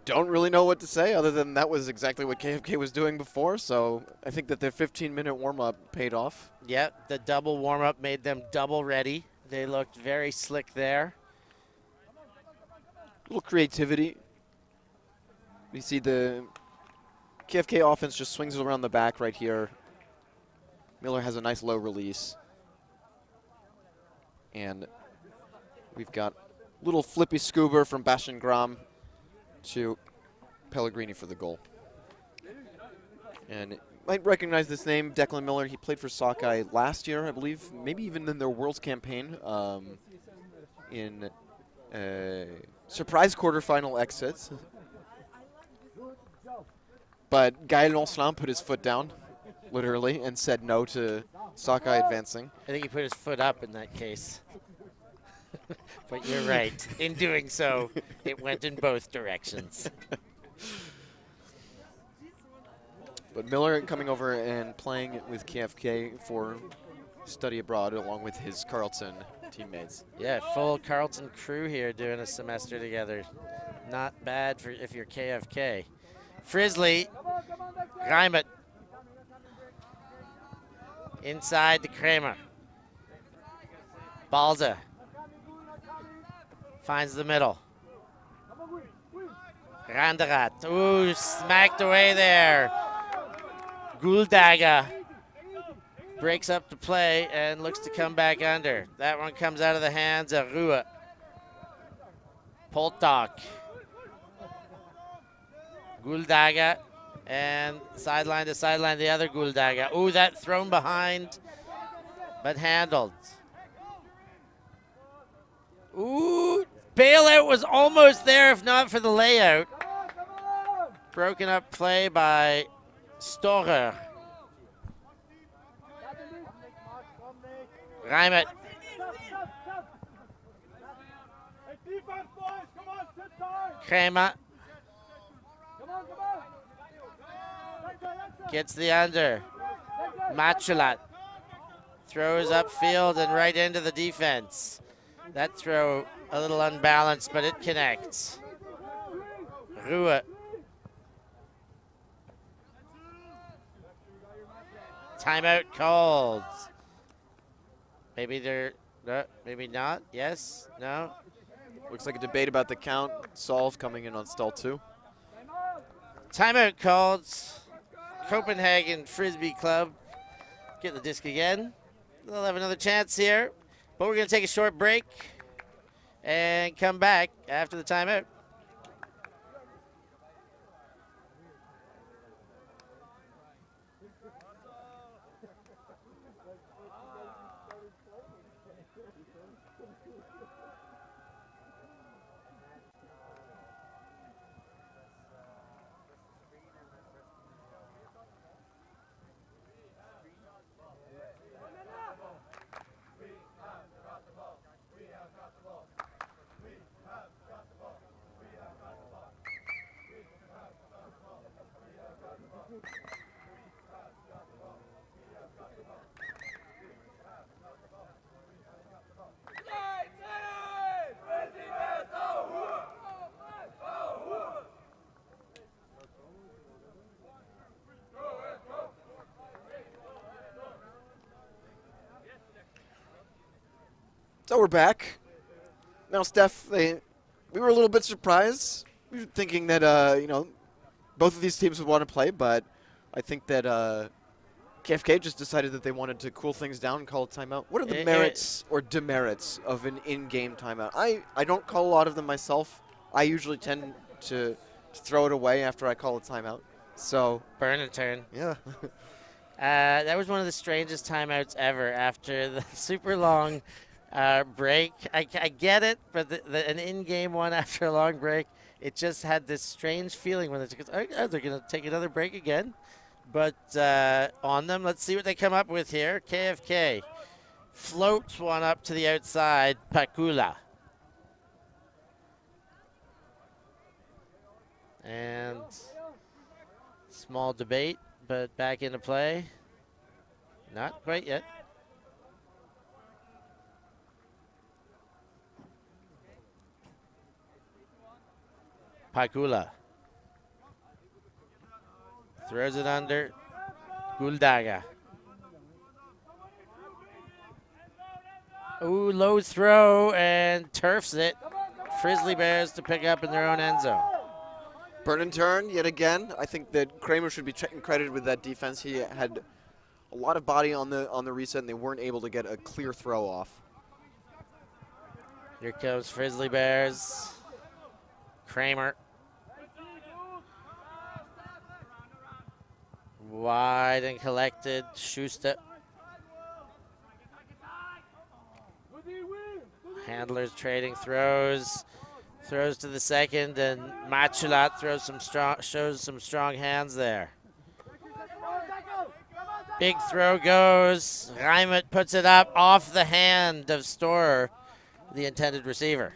don't really know what to say other than that was exactly what KFK was doing before, so I think that their 15-minute warm-up paid off. Yep, the double warm-up made them double ready. They looked very slick there. A little creativity. We see the KFK offense just swings it around the back right here. Miller has a nice low release. And we've got a little flippy scuba from Bastian Gram to Pellegrini for the goal. And might recognize this name, Declan Miller. He played for Sockeye last year, I believe, maybe even in their Worlds campaign in surprise quarterfinal exits. But Gaël Lancelin put his foot down, literally, and said no to Sockeye advancing. I think he put his foot up in that case. But you're right. In doing so, it went in both directions. But Miller coming over and playing with KFK for study abroad along with his Carlton teammates. Yeah, full Carlton crew here doing a semester together. Not bad for if you're KFK. Frizzly, Reimet. Inside to Kramer. Balza. Finds the middle. Randerat. Ooh, smacked away there. Guldaga breaks up the play and looks to come back under. That one comes out of the hands of Rua. Poltok. Guldaga and sideline to sideline, the other Guldaga. Ooh, that thrown behind, but handled. Ooh, bailout was almost there if not for the layout. Broken up play by Storer. Reimet. Kramer. Gets the under. Machulat throws upfield and right into the defense. That throw a little unbalanced, but it connects. Rua. Timeout called. Maybe they're, no, maybe not. Yes, no. Looks like a debate about the count. Solve coming in on stall 2. Timeout called. Copenhagen Frisbee Club get the disc again. They'll have another chance here, but we're going to take a short break and come back after the timeout. So we're back. Now, Steph, we were a little bit surprised. We were thinking that, both of these teams would want to play, but I think that KFK just decided that they wanted to cool things down and call a timeout. What are the merits or demerits of an in-game timeout? I don't call a lot of them myself. I usually tend to throw it away after I call a timeout. So burn a turn. Yeah. That was one of the strangest timeouts ever after the super long break. I get it, but an in-game one after a long break, it just had this strange feeling when they're going to take another break again. But on them, let's see what they come up with here. KFK floats one up to the outside, Pakula. And small debate, but back into play. Not quite yet. Pakula throws it under. Guldaga. Ooh, low throw and turfs it. Frizzly Bears to pick up in their own end zone. Burn and turn yet again. I think that Kramer should be credited with that defense. He had a lot of body on the reset, and they weren't able to get a clear throw off. Here comes Frizzly Bears. Kramer. Wide and collected. Schuster. Handlers trading throws. Throws to the second, and Machulat shows some strong hands there. Big throw goes. Reimet puts it up off the hand of Storer. the intended receiver.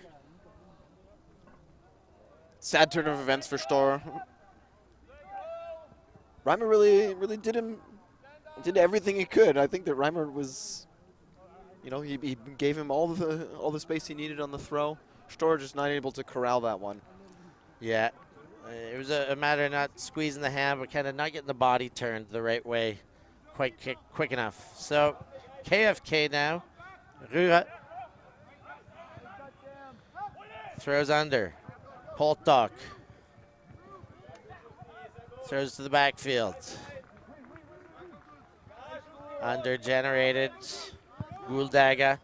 Sad turn of events for Storr. Reimer really did everything he could. I think that Reimer was, you know, he gave him all the space he needed on the throw. Storr just not able to corral that one. Yeah, it was a matter of not squeezing the hand, but kind of not getting the body turned the right way quite quick enough. So KFK now. Rura throws under. Poltok throws to the backfield. Under generated. Guldaga.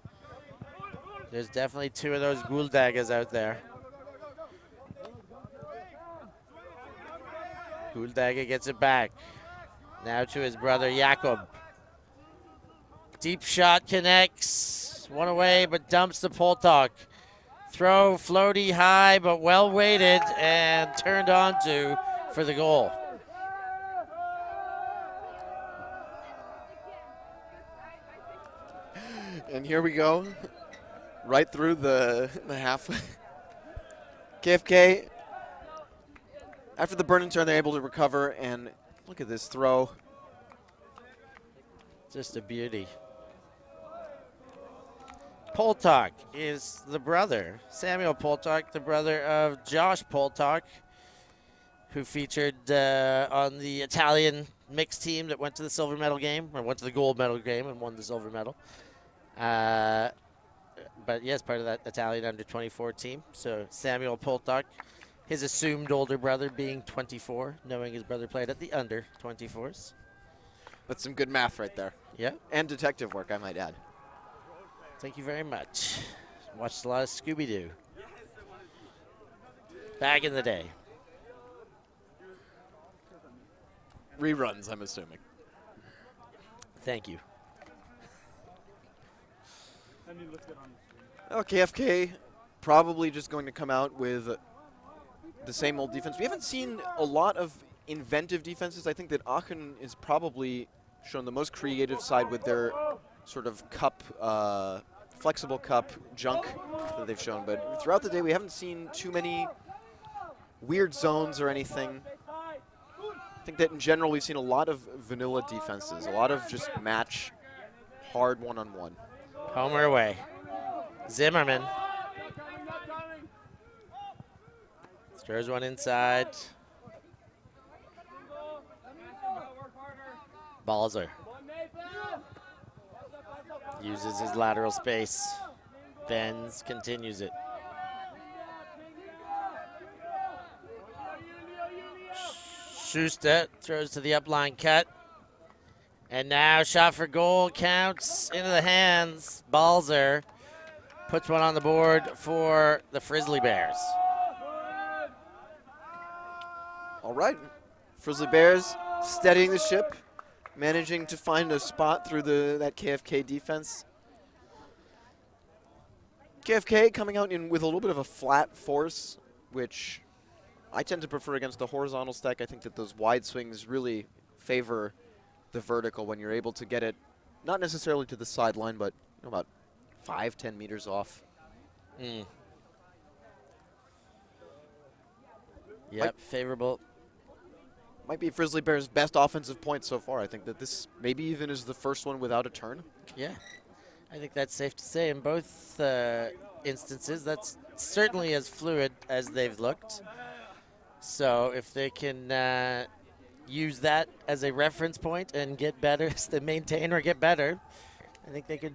There's definitely two of those Guldagas out there. Guldaga gets it back. Now to his brother Jakob. Deep shot connects. One away, but dumps to Poltok. Throw floaty high, but well weighted and turned onto for the goal. And here we go, right through the half. KFK, after the burn and turn, they're able to recover, and look at this throw. Just a beauty. Poltok is the brother, Samuel Poltok, the brother of Josh Poltok, who featured on the Italian mixed team that went to the silver medal game, or went to the gold medal game and won the silver medal. But yes, part of that Italian under-24 team. So Samuel Poltok, his assumed older brother being 24, knowing his brother played at the under-24s. That's some good math right there. Yeah. And detective work, I might add. Thank you very much. Watched a lot of Scooby-Doo back in the day. Reruns, I'm assuming. Thank you. Oh, KFK probably just going to come out with the same old defense. We haven't seen a lot of inventive defenses. I think that Aachen is probably shown the most creative side with their sort of cup, flexible cup junk that they've shown. But throughout the day, we haven't seen too many weird zones or anything. I think that in general, we've seen a lot of vanilla defenses, a lot of just match hard one-on-one. Homer away. Zimmerman. Throws one inside. Balzer. Uses his lateral space. Bends, continues it. Schuster throws to the upline cut. And now shot for goal counts into the hands. Balzer puts one on the board for the Frizzly Bears. All right, Frizzly Bears steadying the ship, managing to find a spot through that KFK defense. KFK coming out in with a little bit of a flat force, which I tend to prefer against the horizontal stack. I think that those wide swings really favor the vertical when you're able to get it, not necessarily to the sideline, but about 5-10 meters off. Yep, favorable. Might be Frizzly Bears' best offensive point so far. I think that this maybe even is the first one without a turn. Yeah, I think that's safe to say in both instances. That's certainly as fluid as they've looked. So if they can use that as a reference point and get better, to maintain or get better, I think they could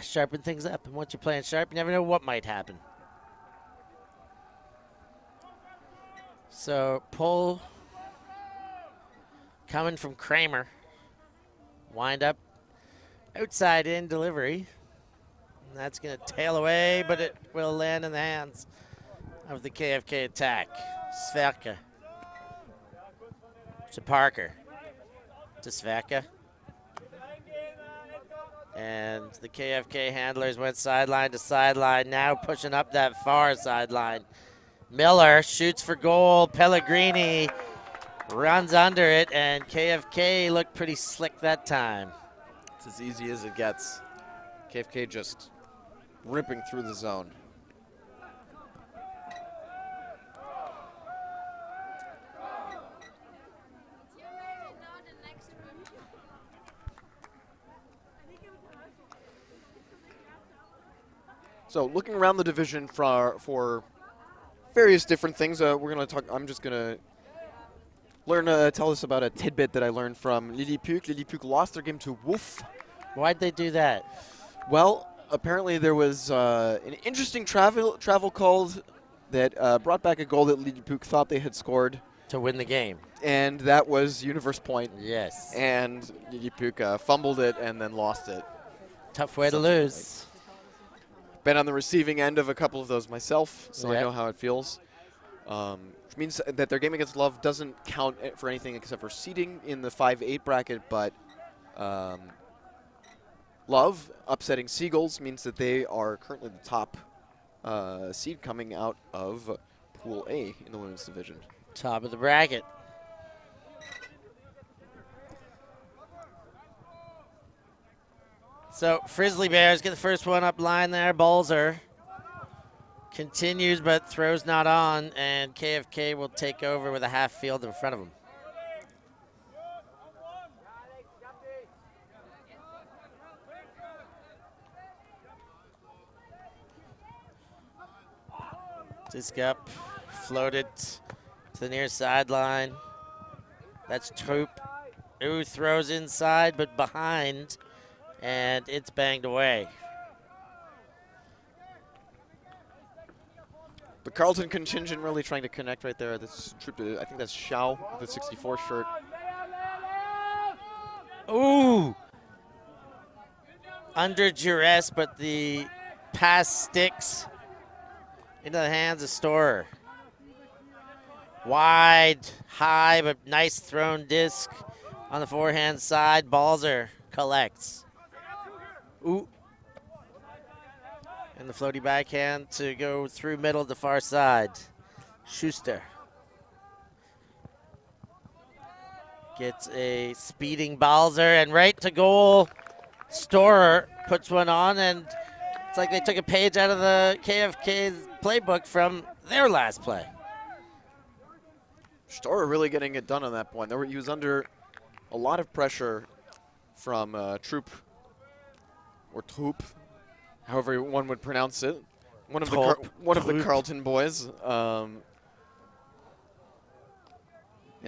sharpen things up. And once you're playing sharp, you never know what might happen. So pull coming from Kramer. Wind up outside in delivery. And that's going to tail away, but it will land in the hands of the KFK attack. Sverka. To Parker. To Sverka. And the KFK handlers went sideline to sideline, now pushing up that far sideline. Miller shoots for goal. Pellegrini runs under it, and KFK looked pretty slick that time. It's as easy as it gets. KFK just ripping through the zone. So looking around the division for various different things, we're going to talk. I'm just going to tell us about a tidbit that I learned from Lilliput. Lilliput lost their game to Wolf. Why'd they do that? Well, apparently there was an interesting travel called that brought back a goal that Lilliput thought they had scored to win the game, and that was Universe Point. Yes. And Lilliput fumbled it and then lost it. Tough way to lose. Been on the receiving end of a couple of those myself, so Yep. I know how it feels. Which means that their game against Love doesn't count for anything except for seeding in the 5-8 bracket, but Love upsetting Seagulls means that they are currently the top seed coming out of Pool A in the women's division. Top of the bracket. So Frizzly Bears get the first one up line there. Balzer continues but throws not on, and KFK will take over with a half field in front of him. Disc up, floated to the near sideline. That's Troop, who throws inside but behind, and it's banged away. The Carlton contingent really trying to connect right there. This Troop, I think that's Xiao with the 64 shirt. Ooh! Under duress, but the pass sticks into the hands of Storer. Wide, high, but nice thrown disc on the forehand side. Balzer collects. Ooh. And the floaty backhand to go through middle to far side. Schuster gets a speeding Balzer, and right to goal. Storer puts one on, and it's like they took a page out of the KFK's playbook from their last play. Storer really getting it done on that point. He was under a lot of pressure from Troop, or Troop, however one would pronounce it. One of the Carlton boys. Yeah,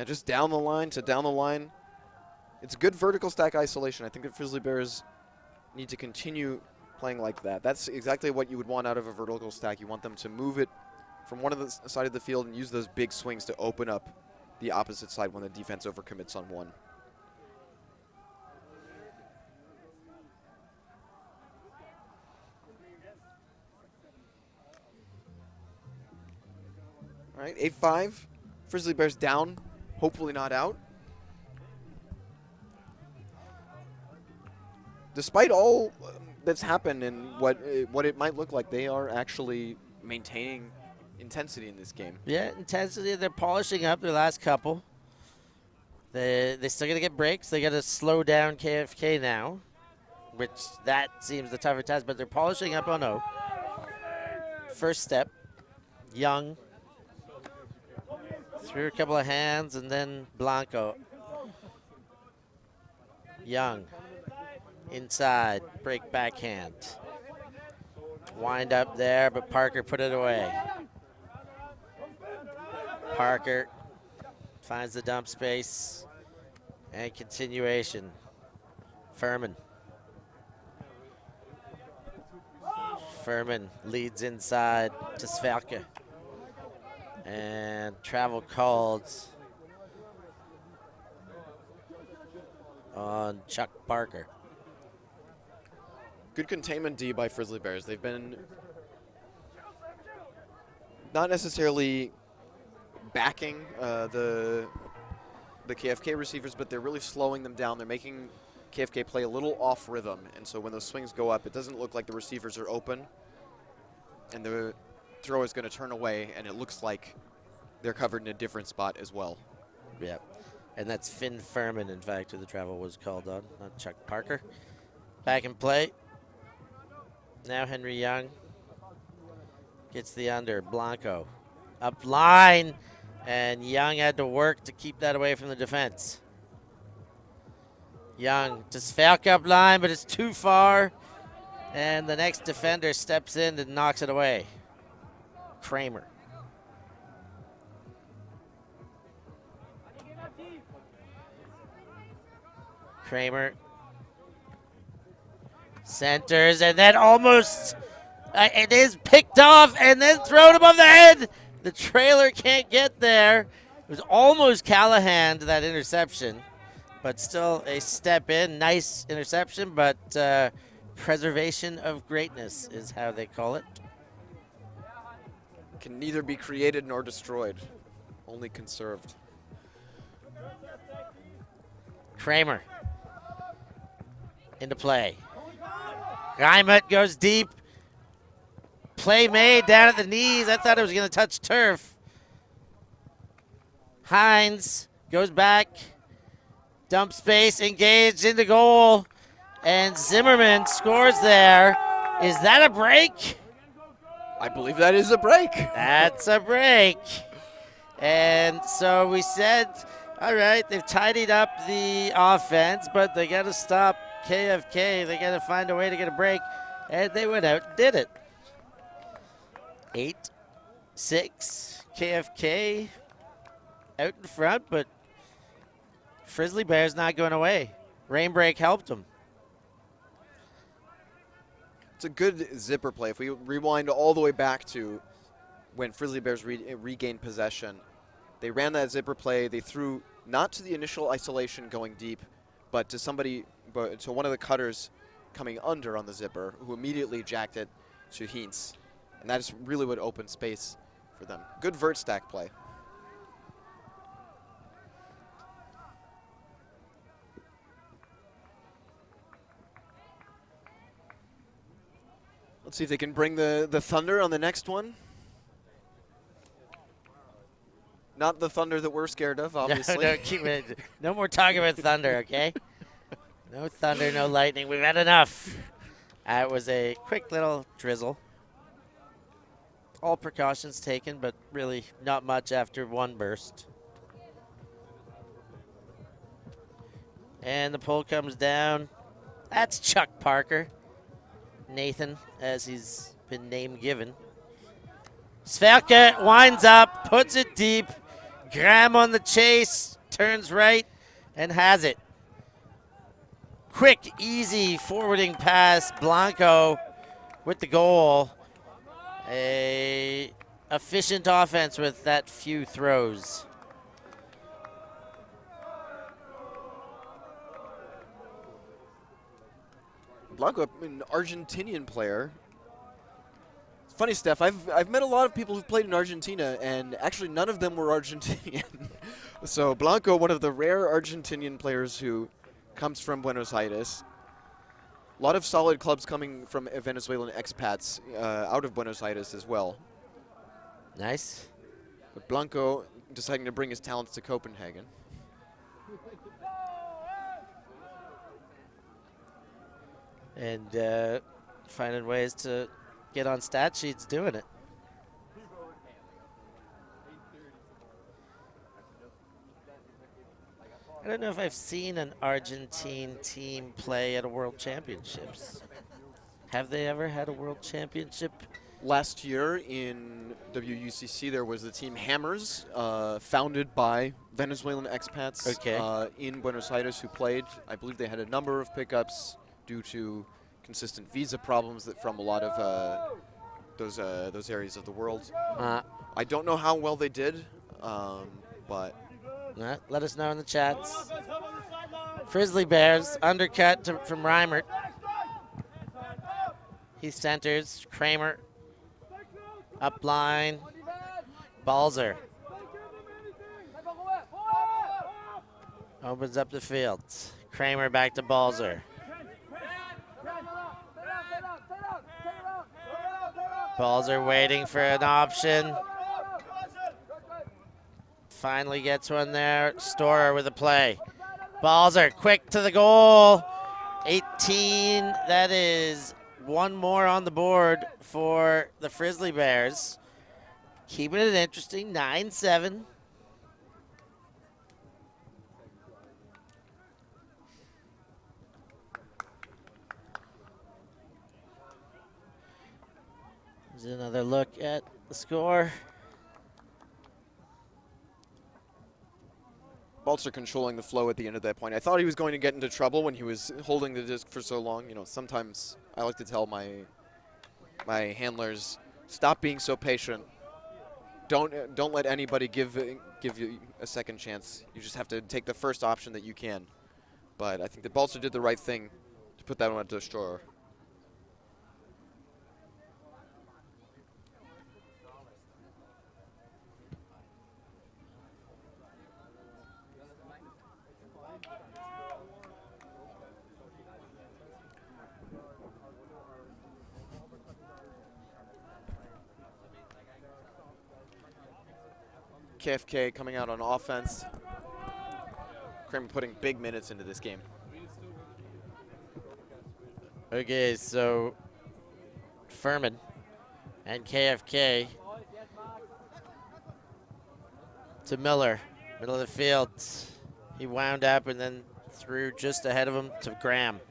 just down the line to down the line. It's good vertical stack isolation. I think that Frizzly Bears need to continue playing like that. That's exactly what you would want out of a vertical stack. You want them to move it from one of the side of the field and use those big swings to open up the opposite side when the defense overcommits on one. All right, 8-5. Frizzly Bears down, hopefully not out. Despite all that's happened and what it might look like, they are actually maintaining intensity in this game. Yeah, intensity. They're polishing up their last couple. They still got to get breaks. They got to slow down KFK now, which that seems the tougher task, but they're polishing up on O. First step, Young. Through a couple of hands, and then Blanco. Young. Inside, break backhand. Wind up there, but Parker put it away. Parker finds the dump space, and continuation. Furman. Furman leads inside to Svelke. And travel called on Chuck Parker. Good containment D by Frizzly Bears. They've been not necessarily backing the KFK receivers, but they're really slowing them down. They're making KFK play a little off rhythm, and so when those swings go up, it doesn't look like the receivers are open, and the throw is going to turn away, and it looks like they're covered in a different spot as well. Yeah, and that's Finn Furman, in fact, who the travel was called on, not Chuck Parker. Back in play. Now Henry Young gets the under. Blanco up line, and Young had to work to keep that away from the defense. Young to Svelk up line, but it's too far, and the next defender steps in and knocks it away. Kramer. Kramer centers, and then almost it is picked off and then thrown above the head. The trailer can't get there. It was almost Callahan to that interception, but still a step in. Nice interception, but preservation of greatness is how they call it. Can neither be created nor destroyed, only conserved. Kramer into play. Reimet goes deep. Play made down at the knees. I thought it was going to touch turf. Hines goes back. Dump space, engaged into goal. And Zimmerman scores there. Is that a break? I believe that is a break. That's a break. And so we said, all right, they've tidied up the offense, but they got to stop KFK. They got to find a way to get a break. And they went out and did it. 8-6. KFK out in front, but Frizzly Bears not going away. Rain break helped them. It's a good zipper play. If we rewind all the way back to when Frizzly Bears regained possession, they ran that zipper play. They threw not to the initial isolation going deep, but to one of the cutters coming under on the zipper, who immediately jacked it to Hintz. And that is really what opened space for them. Good vert stack play. Let's see if they can bring the thunder on the next one. Not the thunder that we're scared of, obviously. No, keep it. No more talking about thunder, okay? No thunder, no lightning. We've had enough. It was a quick little drizzle. All precautions taken, but really not much after one burst. And the pull comes down. That's Chuck Parker. Nathan, as he's been name given. Svelka winds up, puts it deep. Graham on the chase, turns right, and has it. Quick, easy forwarding pass. Blanco with the goal. A efficient offense with that few throws. Blanco, an Argentinian player. It's funny, Steph, I've met a lot of people who've played in Argentina, and actually none of them were Argentinian. So Blanco, one of the rare Argentinian players who comes from Buenos Aires. A lot of solid clubs coming from Venezuelan expats out of Buenos Aires as well. Nice. But Blanco deciding to bring his talents to Copenhagen. And finding ways to get on stat sheets doing it. I don't know if I've seen an Argentine team play at a World Championships. Have they ever had a World Championship? Last year in WUCC, there was the team Hammers, founded by Venezuelan expats in Buenos Aires who played. I believe they had a number of pickups due to consistent visa problems from a lot of those areas of the world. I don't know how well they did, but... Let us know in the chats. Frizzly Bears, undercut from Reimert. He centers. Kramer. Up line. Balzer. Opens up the field. Kramer back to Balzer. Balzer waiting for an option. Finally gets one there. Storer with a play. Balzer quick to the goal. 18, that is one more on the board for the Frizzly Bears. Keeping it interesting, 9-7. Here's another look at the score. Balzer controlling the flow at the end of that point. I thought he was going to get into trouble when he was holding the disc for so long. You know, sometimes I like to tell my handlers, stop being so patient. Don't let anybody give you a second chance. You just have to take the first option that you can. But I think that Balzer did the right thing to put that one at the destroyer. KFK coming out on offense. Kramer putting big minutes into this game. Okay, so Furman and KFK to Miller, middle of the field. He wound up and then threw just ahead of him to Graham.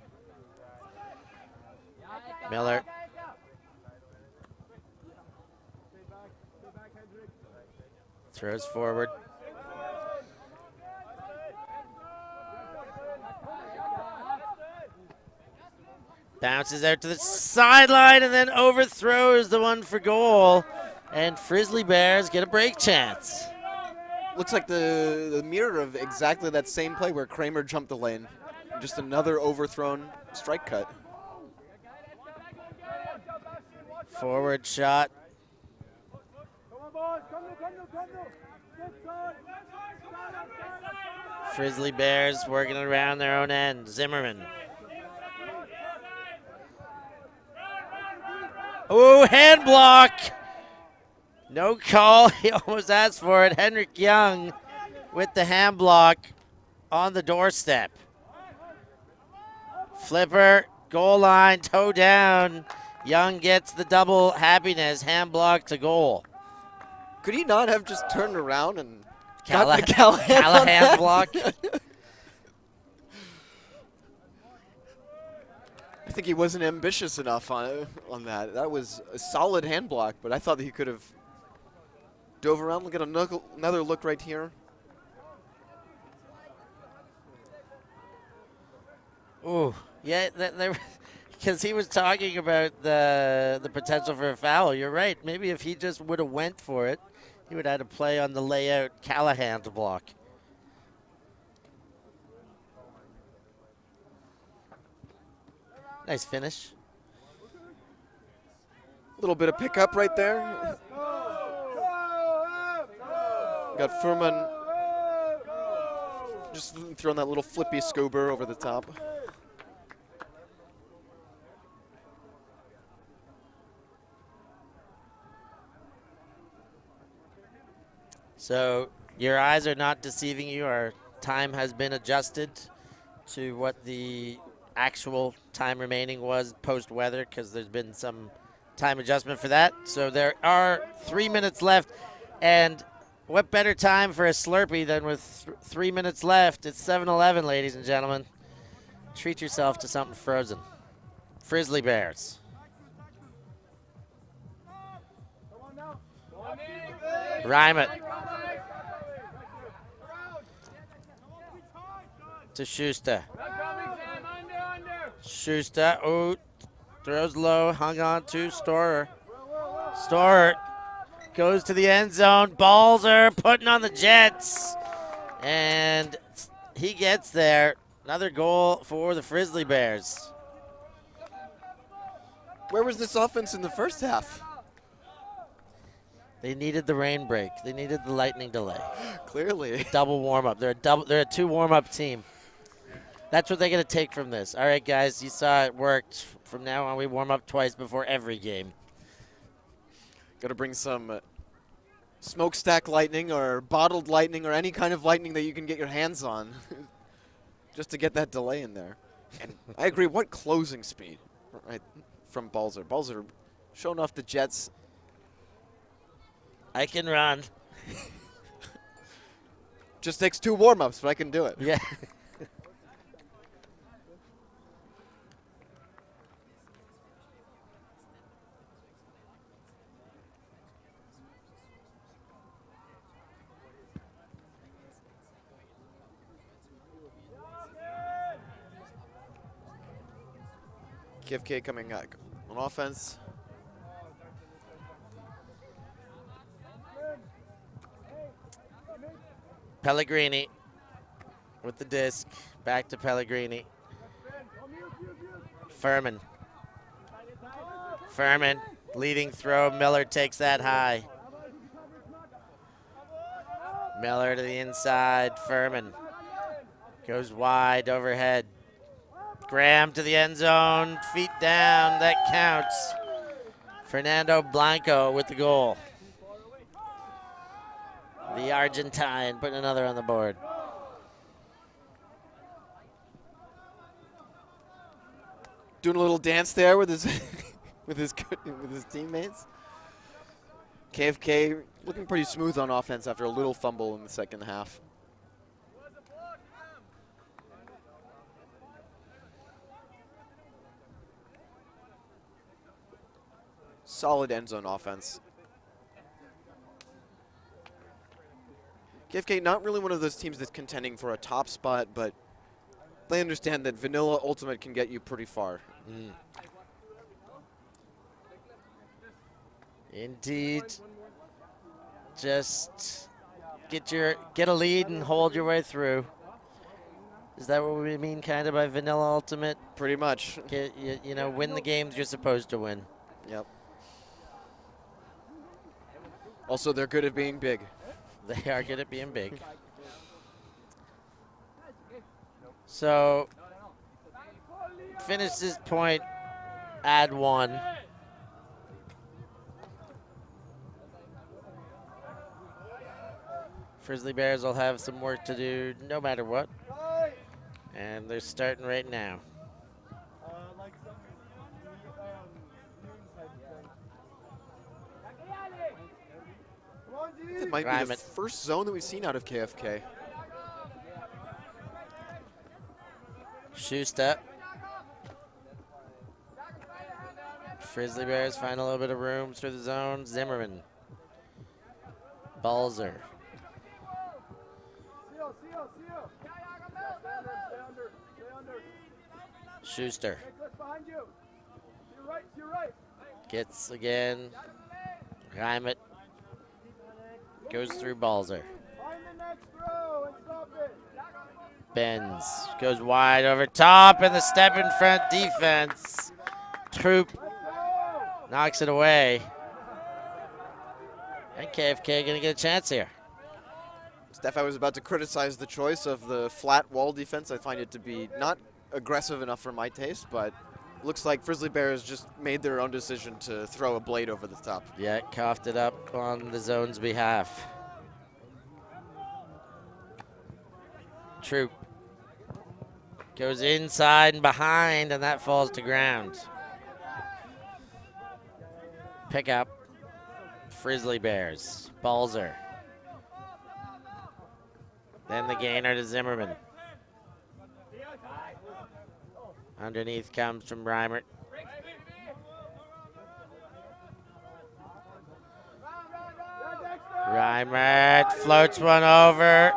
Miller. Throws forward. Bounces out to the sideline and then overthrows the one for goal. And Frizzly Bears get a break chance. Looks like the mirror of exactly that same play where Kramer jumped the lane. Just another overthrown strike cut. Forward shot. Frizzly Bears working around their own end. Zimmerman. Oh, hand block. No call. He almost asked for it. Henrik Young with the hand block on the doorstep. Flipper, goal line, toe down. Young gets the double happiness, hand block to goal. Could he not have just turned around and Callahan, got the Callahan block? I think he wasn't ambitious enough on that. That was a solid hand block, but I thought that he could have dove around. Look at another look right here. Ooh, yeah, because he was talking about the potential for a foul. You're right. Maybe if he just would have went for it, he would have had to play on the layout Callahan to block. Nice finish. A little bit of pickup right there. Got Furman just throwing that little flippy scuba over the top. So your eyes are not deceiving you. Our time has been adjusted to what the actual time remaining was post-weather, because there's been some time adjustment for that. So there are 3 minutes left, and what better time for a Slurpee than with 3 minutes left? It's 7-Eleven, ladies and gentlemen. Treat yourself to something frozen. Frizzly Bears. Rhyme to Schuster. Schuster, oh, throws low, hung on to Storer. Storer goes to the end zone. Balzer putting on the Jets. And he gets there. Another goal for the Frizzly Bears. Where was this offense in the first half? They needed the rain break. They needed the lightning delay. Clearly. Double warm-up. They're a two warm-up team. That's what they're going to take from this. All right, guys, you saw it worked. From now on, we warm up twice before every game. Got to bring some smokestack lightning or bottled lightning or any kind of lightning that you can get your hands on just to get that delay in there. And I agree. What closing speed, right? from Balzer. Balzer showing off the jets. I can run. Just takes 2 warm-ups, but I can do it. Yeah. KFK coming on offense. Pellegrini with the disc. Back to Pellegrini. Furman. Furman leading throw. Miller takes that high. Miller to the inside. Furman goes wide overhead. Graham to the end zone. Feet down. That counts. Fernando Blanco with the goal. The Argentine putting another on the board. Doing a little dance there with his with his teammates. KFK looking pretty smooth on offense after a little fumble in the second half. Solid end zone offense. KFK not really one of those teams that's contending for a top spot, but they understand that vanilla ultimate can get you pretty far. Indeed. Just get a lead and hold your way through. Is that what we mean kind of by vanilla ultimate? Pretty much. You know, win the games you're supposed to win. Yep. Also, they're good at being big. They are good at being big. So, finish this point, add 1. Frizzly Bears will have some work to do no matter what. And they're starting right now. It might be the first zone that we've seen out of KFK. Schuster. Frizzly Bears find a little bit of room through the zone. Zimmerman. Balzer. Schuster. Gets again. Reimet. Goes through Balzer. Bends. Goes wide over top, and the step in front defense. Troop knocks it away. And KFK going to get a chance here. Steph, I was about to criticize the choice of the flat wall defense. I find it to be not aggressive enough for my taste, but looks like Frizzly Bears just made their own decision to throw a blade over the top. Yeah, coughed it up on the zone's behalf. Troop goes inside and behind, and that falls to ground. Pick up. Frizzly Bears. Balzer. Then the gainer to Zimmerman. Underneath comes from Reimert. Reimert floats one over.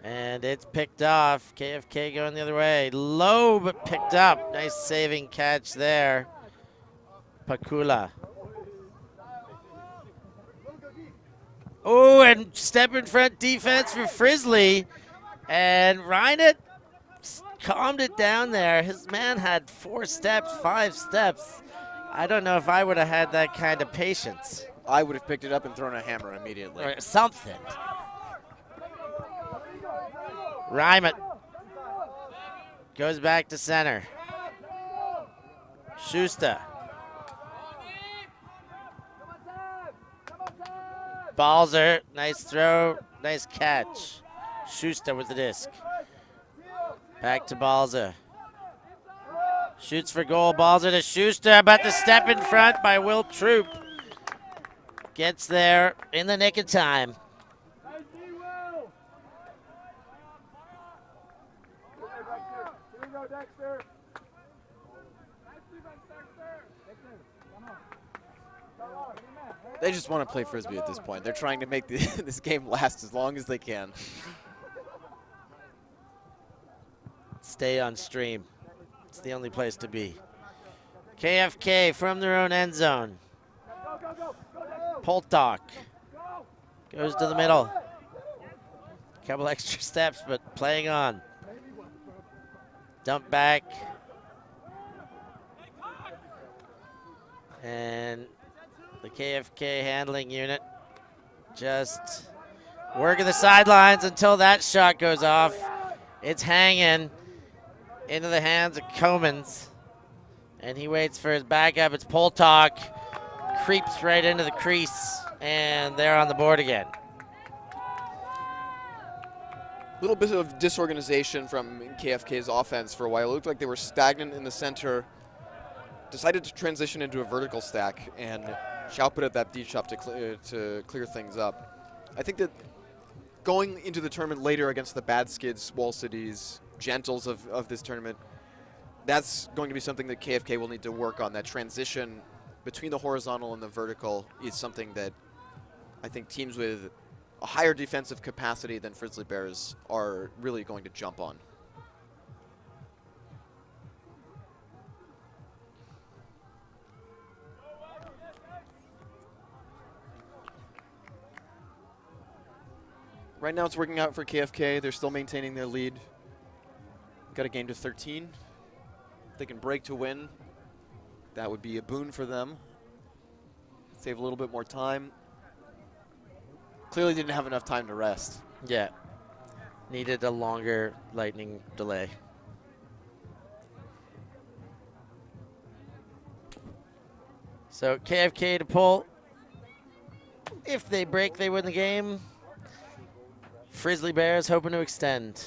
And it's picked off. KFK going the other way. Low, but picked up. Nice saving catch there. Pakula. Oh, and step in front defense for Frizzly. And Reinet calmed it down there. His man had 4 steps, 5 steps. I don't know if I would have had that kind of patience. I would have picked it up and thrown a hammer immediately. Or something. Reimet goes back to center. Schuster. Balzer, nice throw, nice catch. Schuster with the disc. Back to Balzer. Shoots for goal. Balls it to Schuster, but the step in front by Will Troop. Gets there in the nick of time. They just want to play Frisbee at this point. They're trying to make this game last as long as they can. Stay on stream. It's the only place to be. KFK from their own end zone. Poltok goes to the middle. Couple extra steps, but playing on. Dump back. And the KFK handling unit just working the sidelines until that shot goes off. It's hanging into the hands of Comans. And he waits for his backup. It's Poltok. Creeps right into the crease. And they're on the board again. A little bit of disorganization from KFK's offense for a while. It looked like they were stagnant in the center. Decided to transition into a vertical stack, and Xiao put up that D shot to clear things up. I think that going into the tournament later against the bad skids, Wall Cities, Gentles of this tournament, that's going to be something that KFK will need to work on. That transition between the horizontal and the vertical is something that I think teams with a higher defensive capacity than Frizzly Bears are really going to jump on. Right now it's working out for KFK. They're still maintaining their lead. Got a game to 13. If they can break to win, that would be a boon for them. Save a little bit more time. Clearly didn't have enough time to rest. Yeah. Needed a longer lightning delay. So KFK to pull. If they break, they win the game. Frizzly Bears hoping to extend.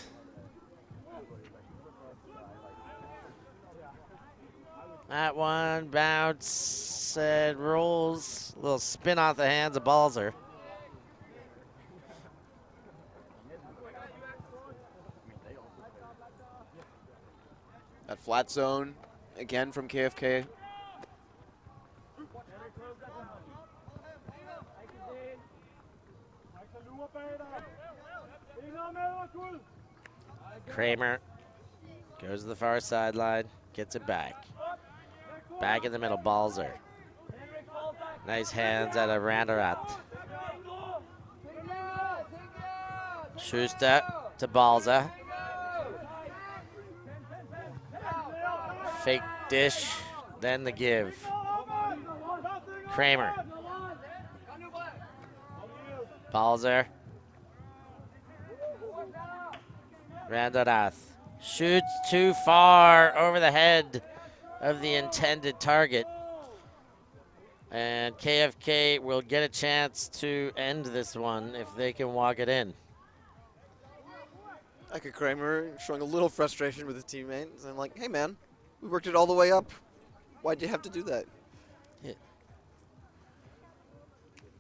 That one bounce and rolls. A little spin off the hands of Balzer. That flat zone again from KFK. Kramer goes to the far sideline, gets it back. Back in the middle, Balzer. Nice hands out of Randarat. Schuster to Balzer. Fake dish, then the give. Kramer. Balzer. Randarath shoots too far over the head of the intended target. And KFK will get a chance to end this one if they can walk it in. Ike Kramer showing a little frustration with his teammates. And like, hey man, we worked it all the way up. Why'd you have to do that? Yeah.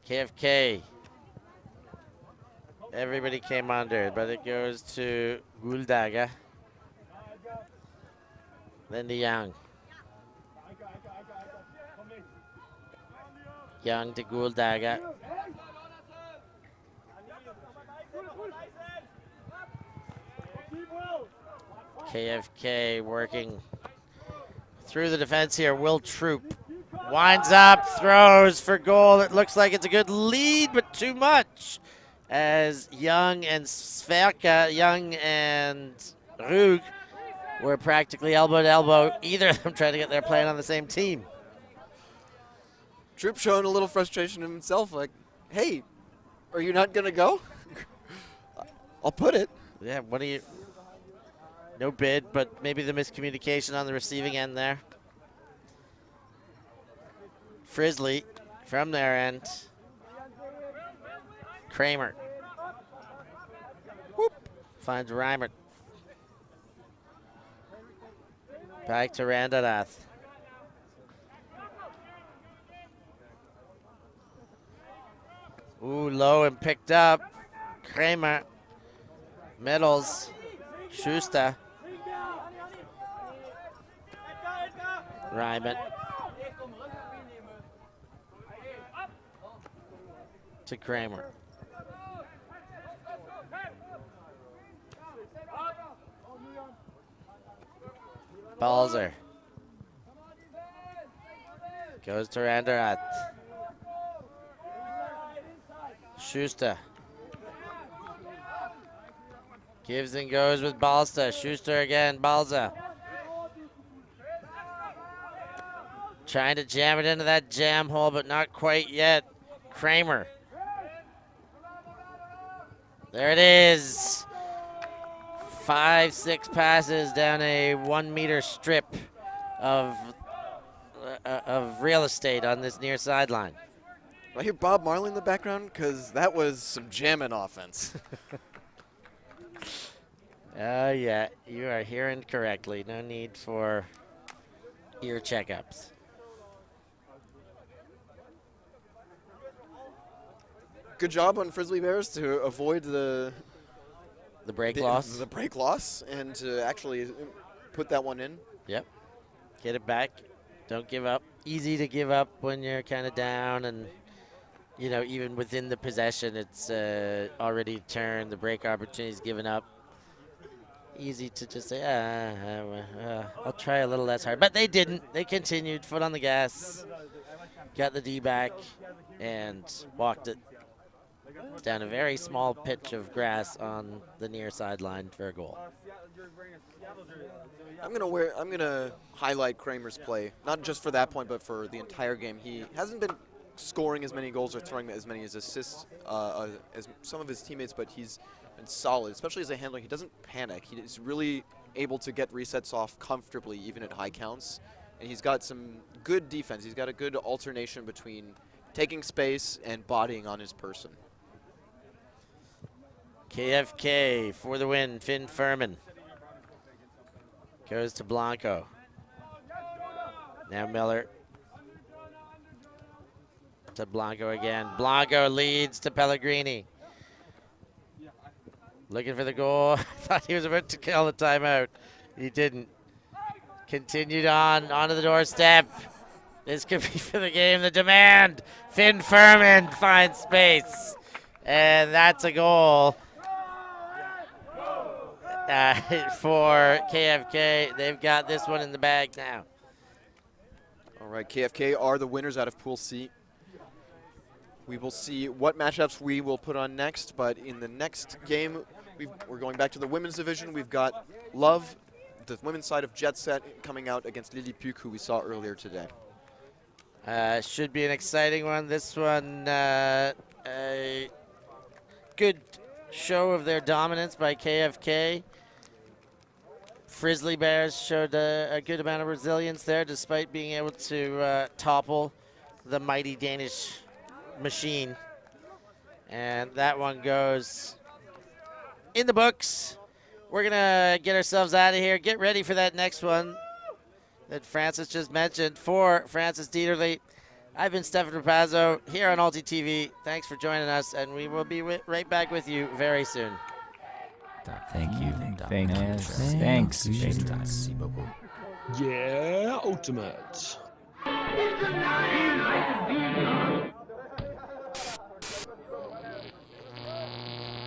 KFK. Everybody came under it, but it goes to Guldaga. Then to Young. Young to Guldaga. KFK working through the defense here. Will Troop winds up, throws for goal. It looks like it's a good lead, but too much. As Young and Sverka, Young and Rug were practically elbow to elbow. Either of them trying to get there playing on the same team. Troop showing a little frustration himself, like, hey, are you not going to go? I'll put it. Yeah, what do you... No bid, but maybe the miscommunication on the receiving end there. Frizzly from their end. Kramer. Whoop. Finds Reimert. Back to Randarath. Ooh, low and picked up. Kramer. Middles. Schuster. Ryman. To Kramer. Balzer. Goes to Randerath. Schuster. Gives and goes with Balsta. Schuster again. Balza. Trying to jam it into that jam hole, but not quite yet. Kramer. There it is. 5-6 passes down a 1 meter strip of real estate on this near sideline. I hear Bob Marley in the background because that was some jamming offense. Yeah, you are hearing correctly. No need for ear checkups. Good job on Frizzly Bears to avoid the break loss. The break loss and to actually put that one in. Yep. Get it back. Don't give up. Easy to give up when you're kind of down and, you know, even within the possession, it's already turned. The break opportunity's given up. Easy to just say, I'll try a little less hard. But they didn't. They continued, foot on the gas, got the D back, and walked it down a very small pitch of grass on the near sideline for a goal. I'm gonna highlight Kramer's play, not just for that point, but for the entire game. He hasn't been scoring as many goals or throwing as many as assists as some of his teammates, but he's been solid, especially as a handler. He doesn't panic. He is really able to get resets off comfortably, even at high counts. And he's got some good defense. He's got a good alternation between taking space and bodying on his person. KFK for the win. Finn Furman goes to Blanco. Now Miller to Blanco again. Blanco leads to Pellegrini. Looking for the goal. I thought he was about to call the timeout. He didn't. Continued onto the doorstep. This could be for the game. The demand. Finn Furman finds space. And that's a goal for KFK. They've got this one in the bag now. All right, KFK are the winners out of Pool C. We will see what matchups we will put on next, but in the next game, we're going back to the women's division. We've got Love, the women's side of Jet Set, coming out against Lilliput, who we saw earlier today. Should be an exciting one. This one, a good show of their dominance by KFK. Frizzly Bears showed a good amount of resilience there, despite being able to topple the mighty Danish machine. And that one goes in the books. We're going to get ourselves out of here. Get ready for that next one that Francis just mentioned. For Francis Dieterle, I've been Stefan Rapazzo here on ulti.TV. Thanks for joining us, and we will be right back with you very soon. Thank you. Thanks. Yeah, ultimate.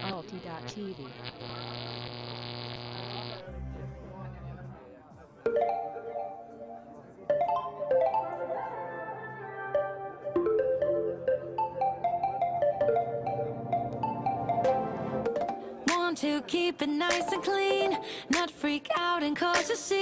ulti.TV. Want to keep it nice and clean, not freak out and cause a scene.